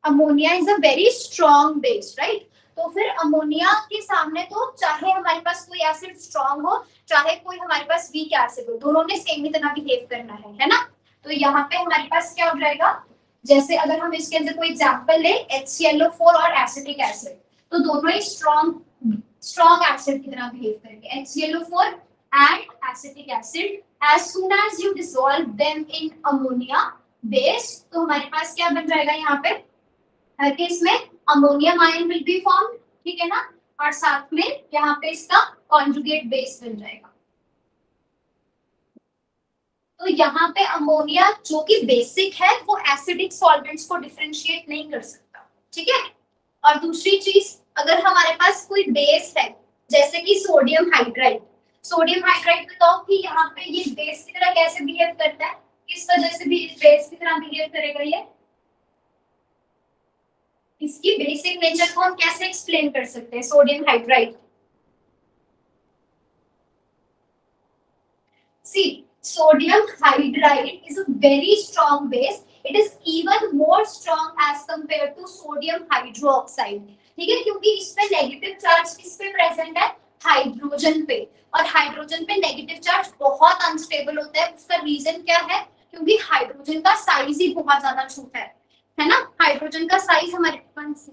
Speaker 1: ammonia is a very strong base, right. तो फिर अमोनिया के सामने तो चाहे हमारे पास कोई एसिड स्ट्रॉन्ग हो, चाहे कोई हमारे पास वीक एसिड हो, दोनों ने सेम ही तरह बिहेव करना है ना। तो यहाँ पे हमारे पास क्या हो जाएगा, जैसे अगर हम इसके अंदर कोई एग्जांपल ले HClO4 और एसिटिक एसिड, तो दोनों ही स्ट्रॉन्ग एसिड की तरह बिहेव करेंगे। HClO4 and acetic acid, as soon as you dissolve them in ammonia base, तो हमारे पास क्या बन जाएगा यहाँ पे, हर केस में ammonium ion will be form, ठीक है ना, और साथ में यहाँ पे इसका कॉन्जुगेट बेस बन जाएगा। तो यहाँ पे अमोनिया जो कि बेसिक है वो एसिडिक सॉल्वेंट्स को डिफरेंशिएट नहीं कर सकता, ठीक है। और दूसरी चीज, अगर हमारे पास कोई बेस है जैसे कि सोडियम हाइड्राइड बताओ कि यहाँ पे ये बेस की तरह कैसे बिहेव करता है, किस वजह से भी बेस की तरह बिहेव करेगा ये, इसकी बेसिक नेचर को हम कैसे एक्सप्लेन कर सकते हैं sodium hydride. See, sodium hydride is a very strong base. It is even more strong as compared to sodium hydroxide. ठीक है, क्योंकि इसमें नेगेटिव चार्ज किस पे प्रेजेंट है, हाइड्रोजन पे, और हाइड्रोजन पे नेगेटिव चार्ज बहुत अनस्टेबल होता है। उसका रीजन क्या है, क्योंकि हाइड्रोजन का साइज ही बहुत ज्यादा छोटा है ना। हाइड्रोजन का साइज हमारे पास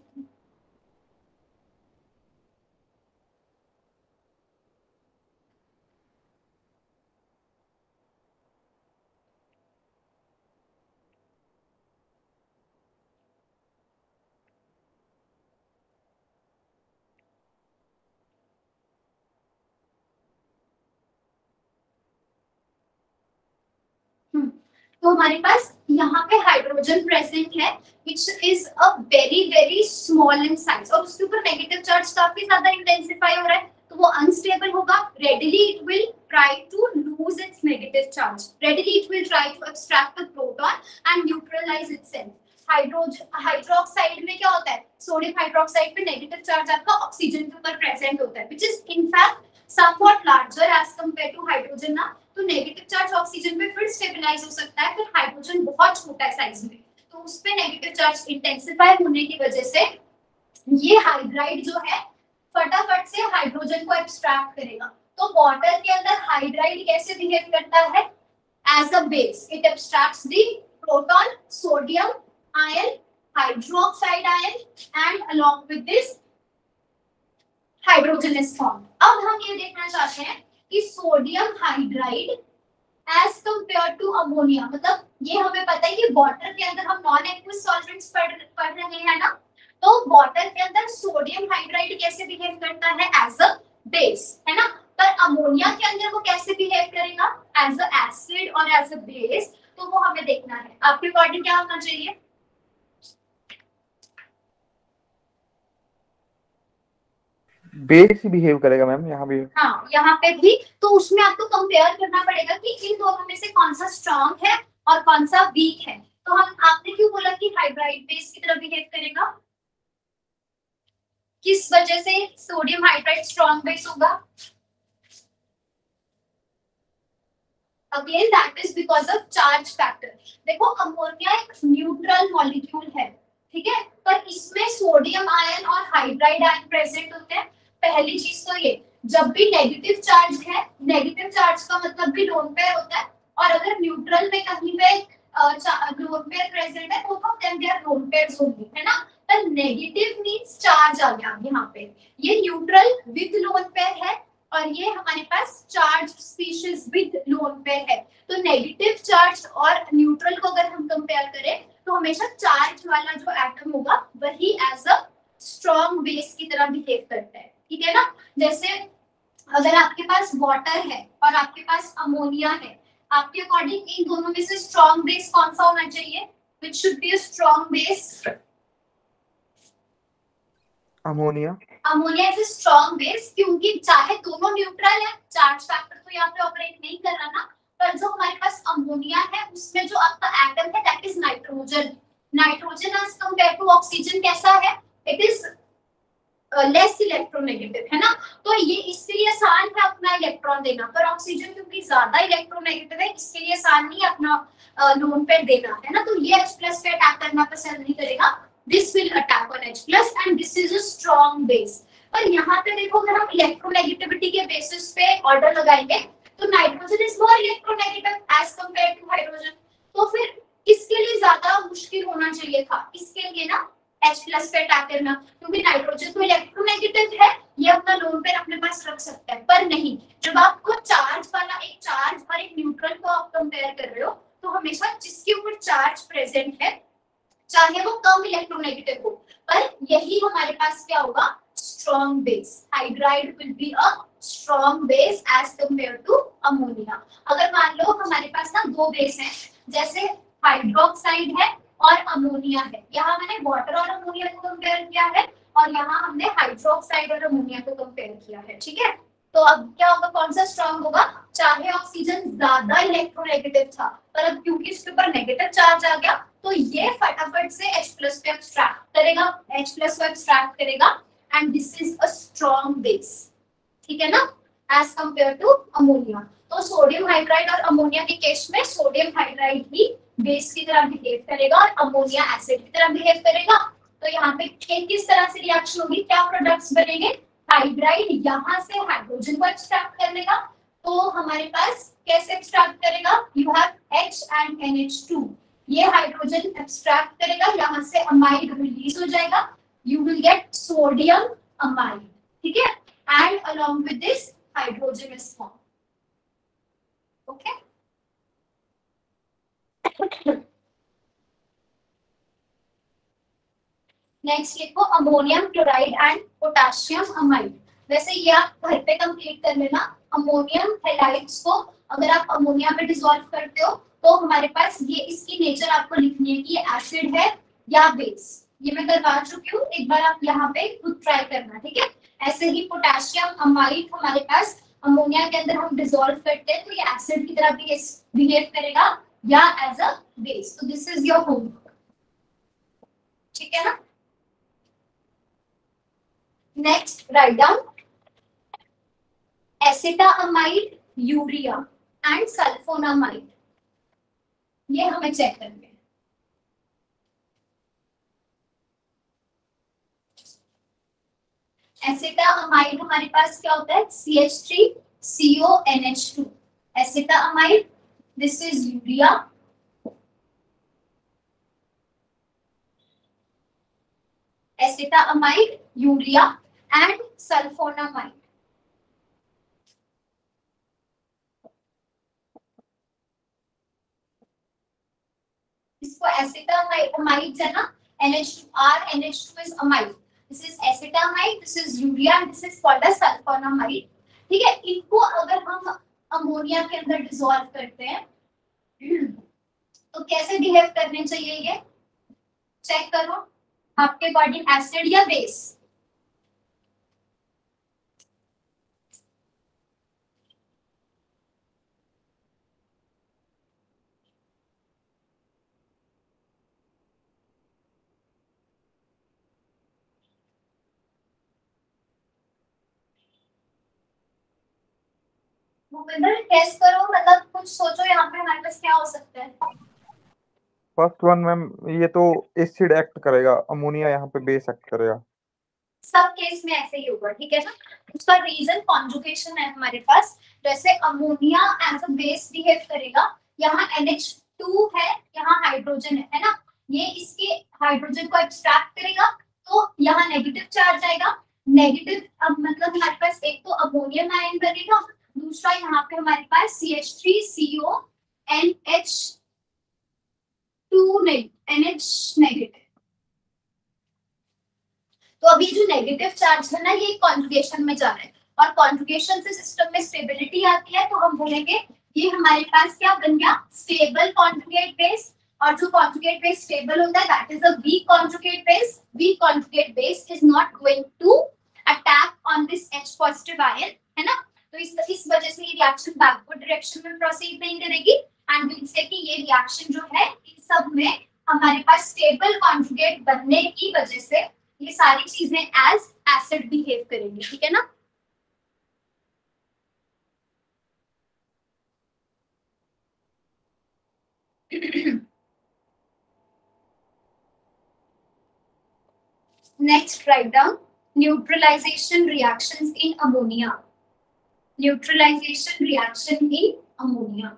Speaker 1: तो हमारे पास यहाँ पे हाइड्रोजन प्रेजेंट है which is a very very small in size, और उसके ऊपर नेगेटिव चार्ज काफी ज्यादा इंटेंसिफाई हो रहा है, तो वो अनस्टेबल होगा। readily it will try to lose its negative charge, readily it will try to extract the proton and neutralize itself। Hydroxide में क्या होता है, सोडियम हाइड्रोक्साइड पे नेगेटिव चार्ज आपका ऑक्सीजन के ऊपर प्रेजेंट होता है, which is in fact somewhat larger as compared to hydrogen ना। तो नेगेटिव चार्ज ऑक्सीजन पे फिर स्टेबलाइज हो सकता है, फिर हाइड्रोजन बहुत छोटा है साइज में, तो उस पे नेगेटिव चार्ज इंटेंसिफाई होने की वजह से ये हाइड्राइड जो है फटाफट से हाइड्रोजन को एक्सट्रैक्ट करेगा। तो वाटर के अंदर हाइड्राइड कैसे बिहेव करता है, as a base it extracts the proton, sodium ion, hydroxide ion, and along with this hydrogen is formed. अब हम ये देखना चाहते हैं कि sodium hydride as compare to ammonia, मतलब ये हमें पता है कि वाटर के अंदर हम नॉन एक्वस सॉल्वेंट्स पढ़ रहे हैं ना, तो वाटर के अंदर सोडियम हाइड्राइड कैसे बिहेव करता है, एज अ बेस, है ना। पर अमोनिया के अंदर वो कैसे बिहेव करेगा, एज अ एसिड और एज अ बेस, तो वो हमें देखना है। आपके अकॉर्डिंग क्या होना चाहिए,
Speaker 5: बेस ही बिहेव करेगा मैम यहाँ भी।
Speaker 1: हाँ, यहाँ पे भी, तो उसमें आपको कंपेयर करना पड़ेगा कि इन दोनों में से कौन सा स्ट्रॉन्ग है और कौन सा वीक है। तो आपने क्यों बोला कि हाइड्राइड बेस की तरह बिहेव करेगा, किस वजह से सोडियम हाइड्राइड स्ट्रॉन्ग बेस होगा, again that is because of charge factor. देखो अमोनिया एक न्यूट्रल मॉलिक्यूल है, ठीक है, पर इसमें सोडियम आयन और हाइड्राइड आयन प्रेजेंट होते हैं। पहली चीज तो ये, जब भी नेगेटिव चार्ज है, नेगेटिव चार्ज का मतलब भी लोन पेयर होता है, और अगर न्यूट्रल में कहीं पे लोन पेयर प्रेजेंट है, both of them they are lone pairs only, है ना। पर नेगेटिव मींस चार्ज आ गया यहाँ पे, ये न्यूट्रल विद लोन पेयर है और ये हमारे पास charge species with lone pair है। तो नेगेटिव चार्ज और न्यूट्रल को अगर हम कंपेयर करें तो हमेशा चार्ज वाला जो एटम होगा वही एज अ स्ट्रॉन्ग बेस की तरह बिहेव करता है, ठीक है ना। जैसे अगर आपके पास वाटर है और आपके पास अमोनिया है, आपके अकॉर्डिंग इन दोनों में से स्ट्रॉन्ग बेस कौन सा होना चाहिए, which should be a strong base,
Speaker 5: ammonia.
Speaker 1: Ammonia is a strong base, क्योंकि चाहे दोनों न्यूट्रल है, चार्ज फैक्टर तो यहाँ पे ऑपरेट नहीं कर रहा ना, पर जो हमारे पास अमोनिया है उसमें जो आपका एटम है that is nitrogen. Nitrogen as compare to oxygen कैसा है, इट इज लेस इलेक्ट्रोनेगेटिव, है ना। तो ये इसके लिए आसान है अपना इलेक्ट्रॉन देना, पर ऑक्सीजन क्योंकि ज्यादा इलेक्ट्रोनेगेटिव है इसके लिए आसान नहीं अपना लोन पेयर देना, है ना। तो ये H+ पे अटैक करना पसंद नहीं करेगा, this will attack on H+ and this is a strong base। पर यहाँ पे देखो अगर हम इलेक्ट्रोनेगेटिविटी के बेसिस पे ऑर्डर लगाएंगे तो nitrogen is more electronegative as compare to hydrogen, तो फिर किसके लिए ज्यादा मुश्किल होना चाहिए था? इसके लिए ना H प्लस पे अटैक करना, क्योंकि नाइट्रोजन तो इलेक्ट्रोनेगेटिव है, ये अपना लोन पेयर अपने पास रख सकता है। पर नहीं, जब आपको चार्ज वाला एक चार्ज और एक न्यूट्रल को आप कंपेयर कर रहे हो, तो हमेशा जिसके ऊपर चार्ज प्रेजेंट है, चाहे वो कम इलेक्ट्रोनेगेटिव हो, पर यही हमारे पास क्या होगा? Strong base. Hydride will be a strong base as compare to ammonia. अगर मान लो हमारे पास ना दो बेस हैं, जैसे हाइड्रोक्साइड है और अमोनिया है, यहाँ मैंने वाटर और अमोनिया को कंपेयर किया है और यहाँ हमने हाइड्रोक्साइड और अमोनिया को कंपेयर किया है, ठीक है? तो अब क्या होगा, कौन सा स्ट्रॉन्ग होगा? चाहे ऑक्सीजन ज्यादा इलेक्ट्रोनेगेटिव था, पर अब क्योंकि इसके ऊपर नेगेटिव चार्ज आ गया, तो ये फटाफट से H प्लस को एक्सट्रैक्ट करेगा, H प्लस को एक्सट्रैक्ट करेगा, and this is a strong base, ठीक है ना, एज कंपेयर टू अमोनिया। तो सोडियम हाइड्राइड और अमोनिया के केस में सोडियम हाइड्राइड ही बेस की तरह बिहेव करेगा और अमोनिया एसिड की तरह बिहेव करेगा। तो यहाँ पे किस तरह से रिएक्शन होगी, क्या प्रोडक्ट्स बनेंगे? हाइड्राइड यहाँ से हाइड्रोजन को एक्सट्रैक्ट कर लेगा, तो हमारे पास कैसे एक्सट्रैक्ट करेगा? You have H and NH2, ये हाइड्रोजन एक्सट्रैक्ट करेगा, यहाँ से अमाइड रिलीज हो जाएगा, you will get sodium amide, ठीक है, and along with this hydrogen is form, okay. Next लिखो ammonium chloride and potassium amide. वैसे ये आप घर पे कंप्लीट कर लेना। अमोनियम हैलाइड्स को अगर आप अमोनिया में डिसॉल्व करते हो, तो हमारे पास ये इसकी नेचर आपको लिखनी है कि ये एसिड है या बेस। ये मैं करवा चुकी हूँ, एक बार आप यहाँ पे खुद ट्राई करना, ठीक है। ऐसे ही पोटेशियम अमाइड हमारे पास अमोनिया के अंदर हम डिसॉल्व करते हैं, तो ये एसिड की तरह बिहेव करेगा या एज अ बेस। तो दिस इज योर होमवर्क, ठीक है ना। Next write down acetamide, urea and sulphonamide, ये हमें चेक करना है। एसिटामाइड हमारे पास क्या होता है? CH3CONH2, acetamide, this is urea, acetamide, urea and sulphonamide. इसको एसिटामाइड है ना, NH2R, NH2 is amide, this is acetamide, this is urea and this is called as sulfonamide, ठीक है। इनको अगर हम अमोनिया के अंदर डिसॉल्व करते हैं तो कैसे बिहेव करने चाहिए? ये चेक करो, आपके अकॉर्डिंग एसिड या बेस? टेस्ट करो, मतलब कुछ सोचो यहाँ पे हमारे पास क्या हो सकता है।
Speaker 5: फर्स्ट वन मैम, ये तो एसिड एक्ट करेगा, अमोनिया यहाँ पे बेस एक्ट करेगा।
Speaker 1: सब केस में ऐसे ही होगा, ठीक है ना। उसका रीजन कॉन्जुगेशन है हमारे पास। जैसे ammonia as a base behave करेगा, यहाँ NH2 है, यहाँ हाइड्रोजन है ना, ये इसके हाइड्रोजन को एक्सट्रैक्ट करेगा, तो यहाँ नेगेटिव चार्ज आएगा। नेगेटिव अब मतलब हमारे पास एक तो अमोनियम आयन बनेगा, दूसरा यहाँ पे हमारे पास CH3CONH2 नहीं, NH नेगेटिव। तो अभी जो नेगेटिव चार्ज है ना, ये कॉन्जुगेशन में जा रहा है, और कॉन्जुगेशन से सिस्टम में स्टेबिलिटी आती है, तो हम बोलेंगे ये हमारे पास क्या बन गया? Stable conjugate base. और जो कॉन्जुगेट बेस स्टेबल होता है, that is a weak conjugate base. Weak conjugate base is not going to attack on this H positive ion, है ना। तो इस वजह से ये रिएक्शन बैकवर्ड डायरेक्शन में प्रोसीड नहीं करेगी, एंड विल से कि ये रिएक्शन जो है, इन सब में हमारे पास स्टेबल कॉन्जुगेट बनने की वजह से ये सारी चीजें एज एसिड बिहेव करेंगी, ठीक है ना। Next write down neutralization reactions in ammonia. Neutralization reaction in ammonia,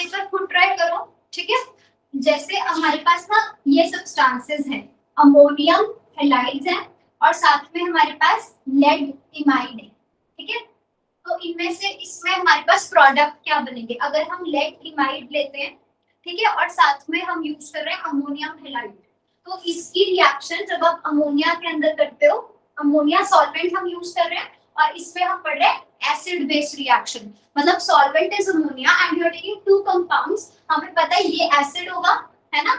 Speaker 1: एक बार खुद ट्राई करो, ठीक है। जैसे हमारे पास ना ये सब्सटेंसेस हैं, अमोनियम हैलाइड्स हैं और साथ में हमारे पास लेड इमाइड है, ठीक है। तो इनमें से इसमें हमारे पास प्रोडक्ट क्या बनेंगे? अगर हम लेड इमाइड लेते हैं, ठीक है, और साथ में हम यूज कर रहे हैं अमोनियम हैलाइड, तो इसकी रिएक्शन जब आप अमोनिया के अंदर करते हो, अमोनिया सॉल्वेंट हम यूज कर रहे हैं और इसमें हम पढ़ रहे हैं एसिड बेस रिएक्शन, मतलब solvent is ammonia and you are taking two compounds, हमें पता है ये एसिड होगा, है ना,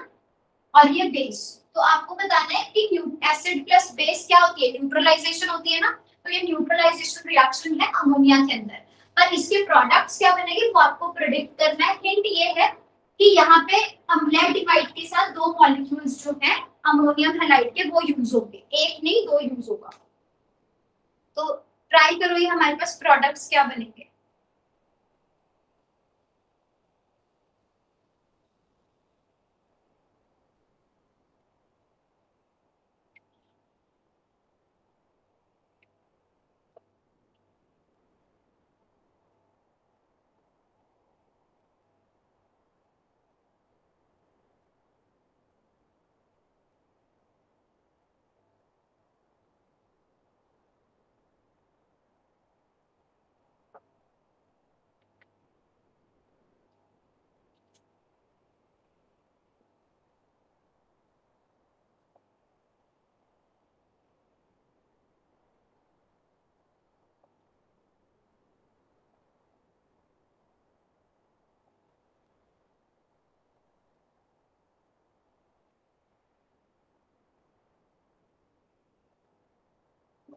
Speaker 1: और ये बेस। तो आपको बताना है कि एसिड प्लस बेस क्या होती है? न्यूट्रलाइजेशन होती है ना, तो ये न्यूट्रलाइजेशन रिएक्शन है अमोनिया के अंदर। पर इसके प्रोडक्ट्स क्या बनेंगे वो आपको प्रेडिक्ट करना है। हिंट ये है कि यहाँ पे लेड इमाइड के साथ दो मॉलिक्यूल्स जो हैं अमोनियम हैलाइड के वो यूज होंगे, एक नहीं दो यूज होगा। तो ट्राई करो ये हमारे पास प्रोडक्ट्स क्या बनेंगे।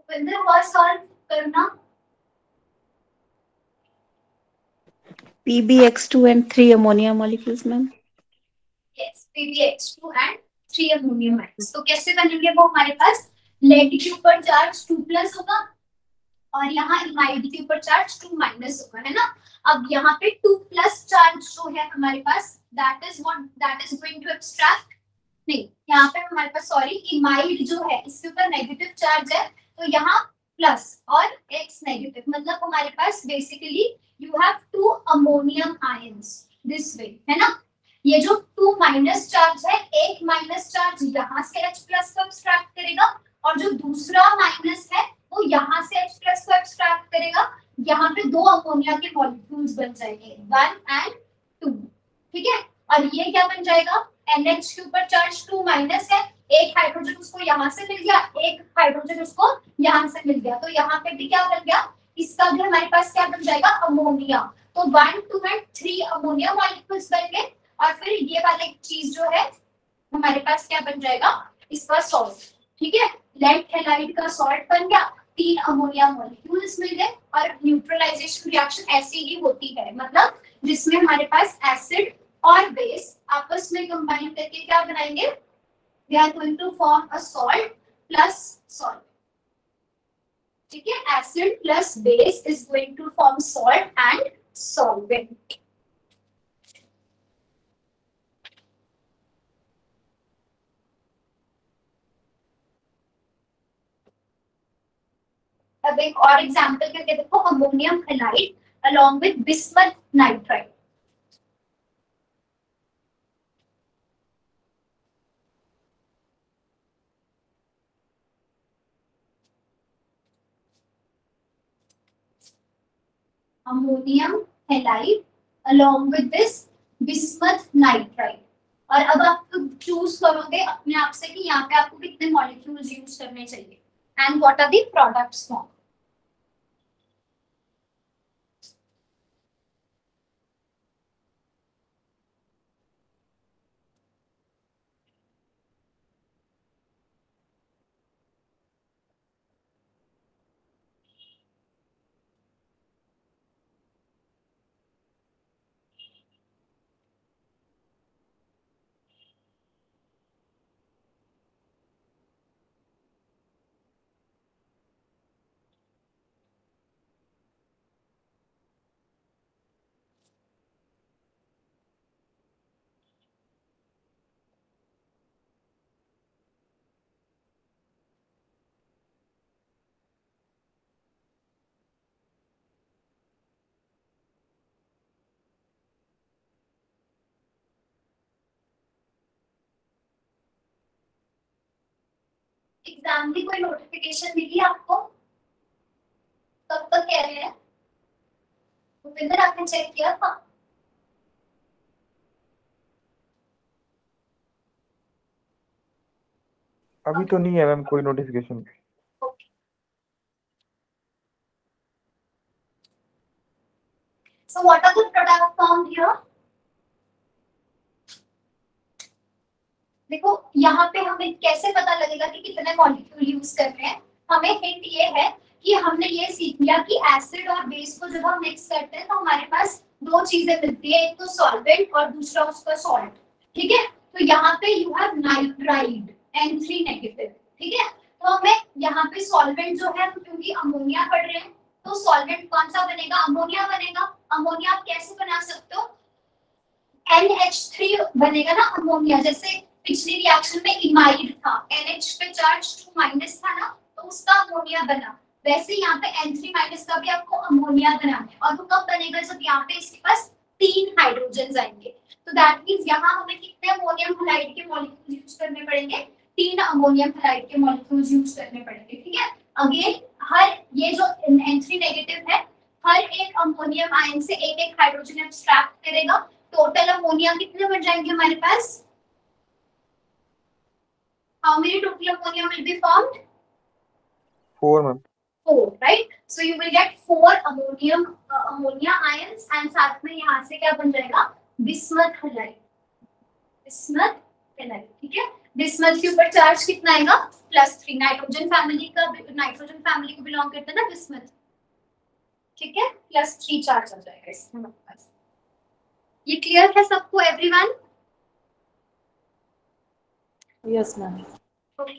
Speaker 1: भूपेंद्र और सॉल्व करना।
Speaker 3: PbX2 and 3 ammonia molecules, ma'am.
Speaker 1: Yes, PbX2 and 3 ammonium ions. तो कैसे बनेंगे वो? हमारे पास लेड के ऊपर चार्ज 2+ होगा और यहाँ इमाइड के ऊपर चार्ज 2- होगा, है ना। अब यहाँ पे 2+ चार्ज जो है हमारे पास, that is what that is going to abstract, नहीं यहाँ पे हमारे पास सॉरी इमाइड जो है इसके ऊपर नेगेटिव चार्ज है, तो यहाँ प्लस और एक्स नेगेटिव, मतलब हमारे पास basically you have 2 ammonium ions this way, है ना। ये जो 2- चार्ज है, एक माइनस चार्ज यहाँ से H+ को एब्स्ट्रैक्ट करेगा और जो दूसरा माइनस है वो यहाँ से H+ को एब्स्ट्रैक्ट करेगा। यहाँ पे दो अमोनिया के मॉलिक्यूल्स बन जाएंगे 1 एंड 2, ठीक है। और ये क्या बन जाएगा? NH के ऊपर चार्ज 2- है, एक हाइड्रोजन उसको यहाँ से मिल गया, एक हाइड्रोजन उसको यहाँ से मिल गया, तो यहाँ पे भी क्या बन गया? इसका भी हमारे पास क्या बन जाएगा? अमोनिया। तो 1, 2 एंड 3 अमोनिया मॉलिक्यूल्स बन गए और फिर ये वाली चीज जो है हमारे पास क्या बन जाएगा? इसका सॉल्ट, ठीक है। लेड हैलाइड का सॉल्ट बन गया, 3 अमोनिया मॉलिक्यूल्स मिल गए और न्यूट्रलाइजेशन रिएक्शन ऐसी ही होती है, मतलब जिसमें हमारे पास एसिड और बेस आपस में कंबाइन करके क्या बनाएंगे? We are going to form a salt plus salt, ठीक है। Acid plus base is going to form salt and solvent. अब एक और एग्जांपल करके देखो, ammonium halide along with bismuth nitride। Ammonium halide along with this bismuth nitride। और अब आप चूज करोगे अपने आप से कि यहाँ पे आपको कितने मॉलिक्यूल्स यूज करने चाहिए and what are the products form. Exam की कोई नोटिफिकेशन मिली आपको? कब तक कह रहे हैं? भूपिंदर आपने चेक किया था?
Speaker 5: अभी तो नहीं है मैम कोई notification.
Speaker 1: So what are the product formed here? देखो यहाँ पे हमें कैसे पता लगेगा कि कितने मॉलिक्यूल यूज कर रहे हैं? हमें हिंट ये है कि हमने ये सीख लिया कि एसिड और बेस को जब हम मिक्स करते हैं तो हमारे पास दो चीजें मिलती है, एक तो सॉल्वेंट और दूसरा उसका सॉल्ट। ठीक है, तो यहाँ पे you have nitride N3 negative. ठीक है, तो हमें यहाँ पे सॉल्वेंट जो है, क्योंकि अमोनिया पढ़ रहे हैं तो सॉल्वेंट कौन सा बनेगा? अमोनिया बनेगा। अमोनिया आप कैसे बना सकते हो? NH3 बनेगा ना अमोनिया, जैसे पिछली रिएक्शन में इमाइड था, NH पे चार्ज 2- था ना, तो उसका अमोनिया बना। वैसे यहाँ पे N3- का भी आपको अमोनिया बनाना है, और वो कब बनेगा? जब यहाँ पे इसके पास 3 हाइड्रोजन आएंगे। तो दैट मींस यहाँ हमें कितने अमोनियम हैलाइड के मॉलिक्यूल यूज करने पड़ेंगे? 3 अमोनियम हैलाइड के मॉलिक्यूल्स यूज करने पड़ेंगे। ठीक है, अगेन हर ये जो N3 नेगेटिव है, हर एक अमोनियम आयन से एक हाइड्रोजन एब्स्ट्रैक्ट करेगा। टोटल अमोनिया कितने बन जाएंगे हमारे पास? How many total ammonia will be formed?
Speaker 5: 4 ma'am.
Speaker 1: 4, right? So you will get 4 ammonia ions and साथ में यहाँ से क्या बन जाएगा? Bismuth halide. Bismuth halide. ठीक है, बिस्मथ के ऊपर चार्ज कितना आएगा? +3। नाइट्रोजन फैमिली को बिलोंग करता है ना बिस्मथ। ठीक है, +3 चार्ज आ जाएगा इसमें हमारे पास। ये क्लियर है सबको एवरीवन?
Speaker 4: Yes ma'am.
Speaker 1: ओके,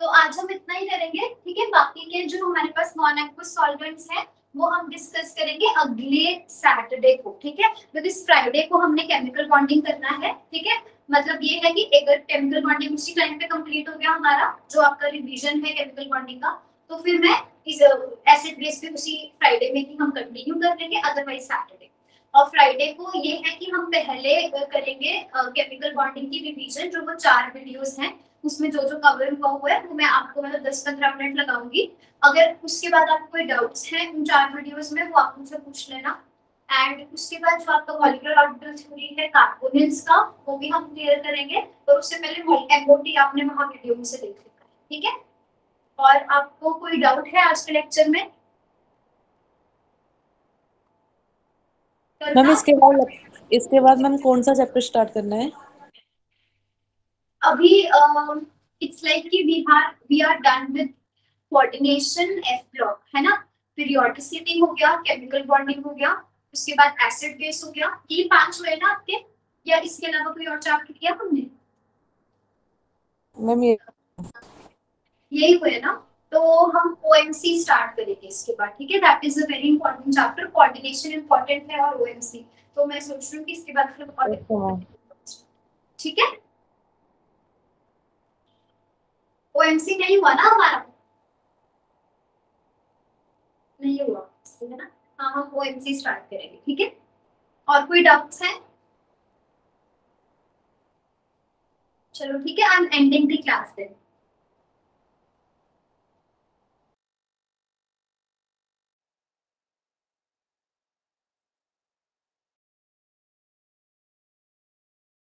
Speaker 1: तो आज हम इतना ही करेंगे। ठीक है, बाकी के जो हमारे पास नॉन एक्वस सॉल्वेंट्स हैं वो हम डिस्कस करेंगे अगले सैटरडे को। ठीक है, क्योंकि इस फ्राइडे को हमने केमिकल बॉन्डिंग करना है। ठीक है, मतलब ये है कि अगर केमिकल बॉन्डिंग उसी टाइम पे कंप्लीट हो गया हमारा जो आपका रिवीजन है केमिकल बॉन्डिंग का, तो फिर मैं इस एसिड बेस पे उसी फ्राइडे में ही हम कंटिन्यू कर लेंगे, अदरवाइज सैटरडे। और फ्राइडे को ये है कि हम पहले करेंगे केमिकल बॉन्डिंग की रिवीजन, जो वो 4 वीडियोस हैं उसमें जो जो कवर हुआ है वो मैं आपको मतलब 10-15 मिनट लगाऊंगी। अगर उसके बाद आपको कोई डाउट्स हैं उन 4 वीडियोस में, वो आप मुझसे पूछ लेना। एंड उसके बाद जो आपका मॉलिक्यूलर ऑर्बिटल थ्योरी है कार्बोनिल्स का, वो भी हम क्लियर करेंगे। और उससे पहले एमओटी आपने वहां वीडियो में से देख लिया। ठीक है, और आपको कोई डाउट है आज के लेक्चर में?
Speaker 4: मैम इसके बाद मैम कौन सा चैप्टर स्टार्ट करना है?
Speaker 1: अभी इट्स लाइक कि we are done with coordination F block, है ना। पीरियोडिसिटी हो गया, केमिकल बॉन्डिंग हो गया, उसके बाद एसिड बेस हो गया। ये 5 हुए ना आपके, या इसके अलावा कोई और चैप्टर किया हमने?
Speaker 4: मैम
Speaker 1: यही हुए ना, तो हम ओएमसी स्टार्ट करेंगे इसके बाद। ठीक है, that is a very important chapter. Coordination important है और ओएमसी, तो मैं सोच रही हूँ कि इसके बाद फिर ठीक है। ओएमसी नहीं हुआ ना हमारा? नहीं हुआ, है ना। हाँ, हम ओएमसी स्टार्ट करेंगे। ठीक है, और कोई डाउट्स हैं? चलो ठीक है, I am ending the class then.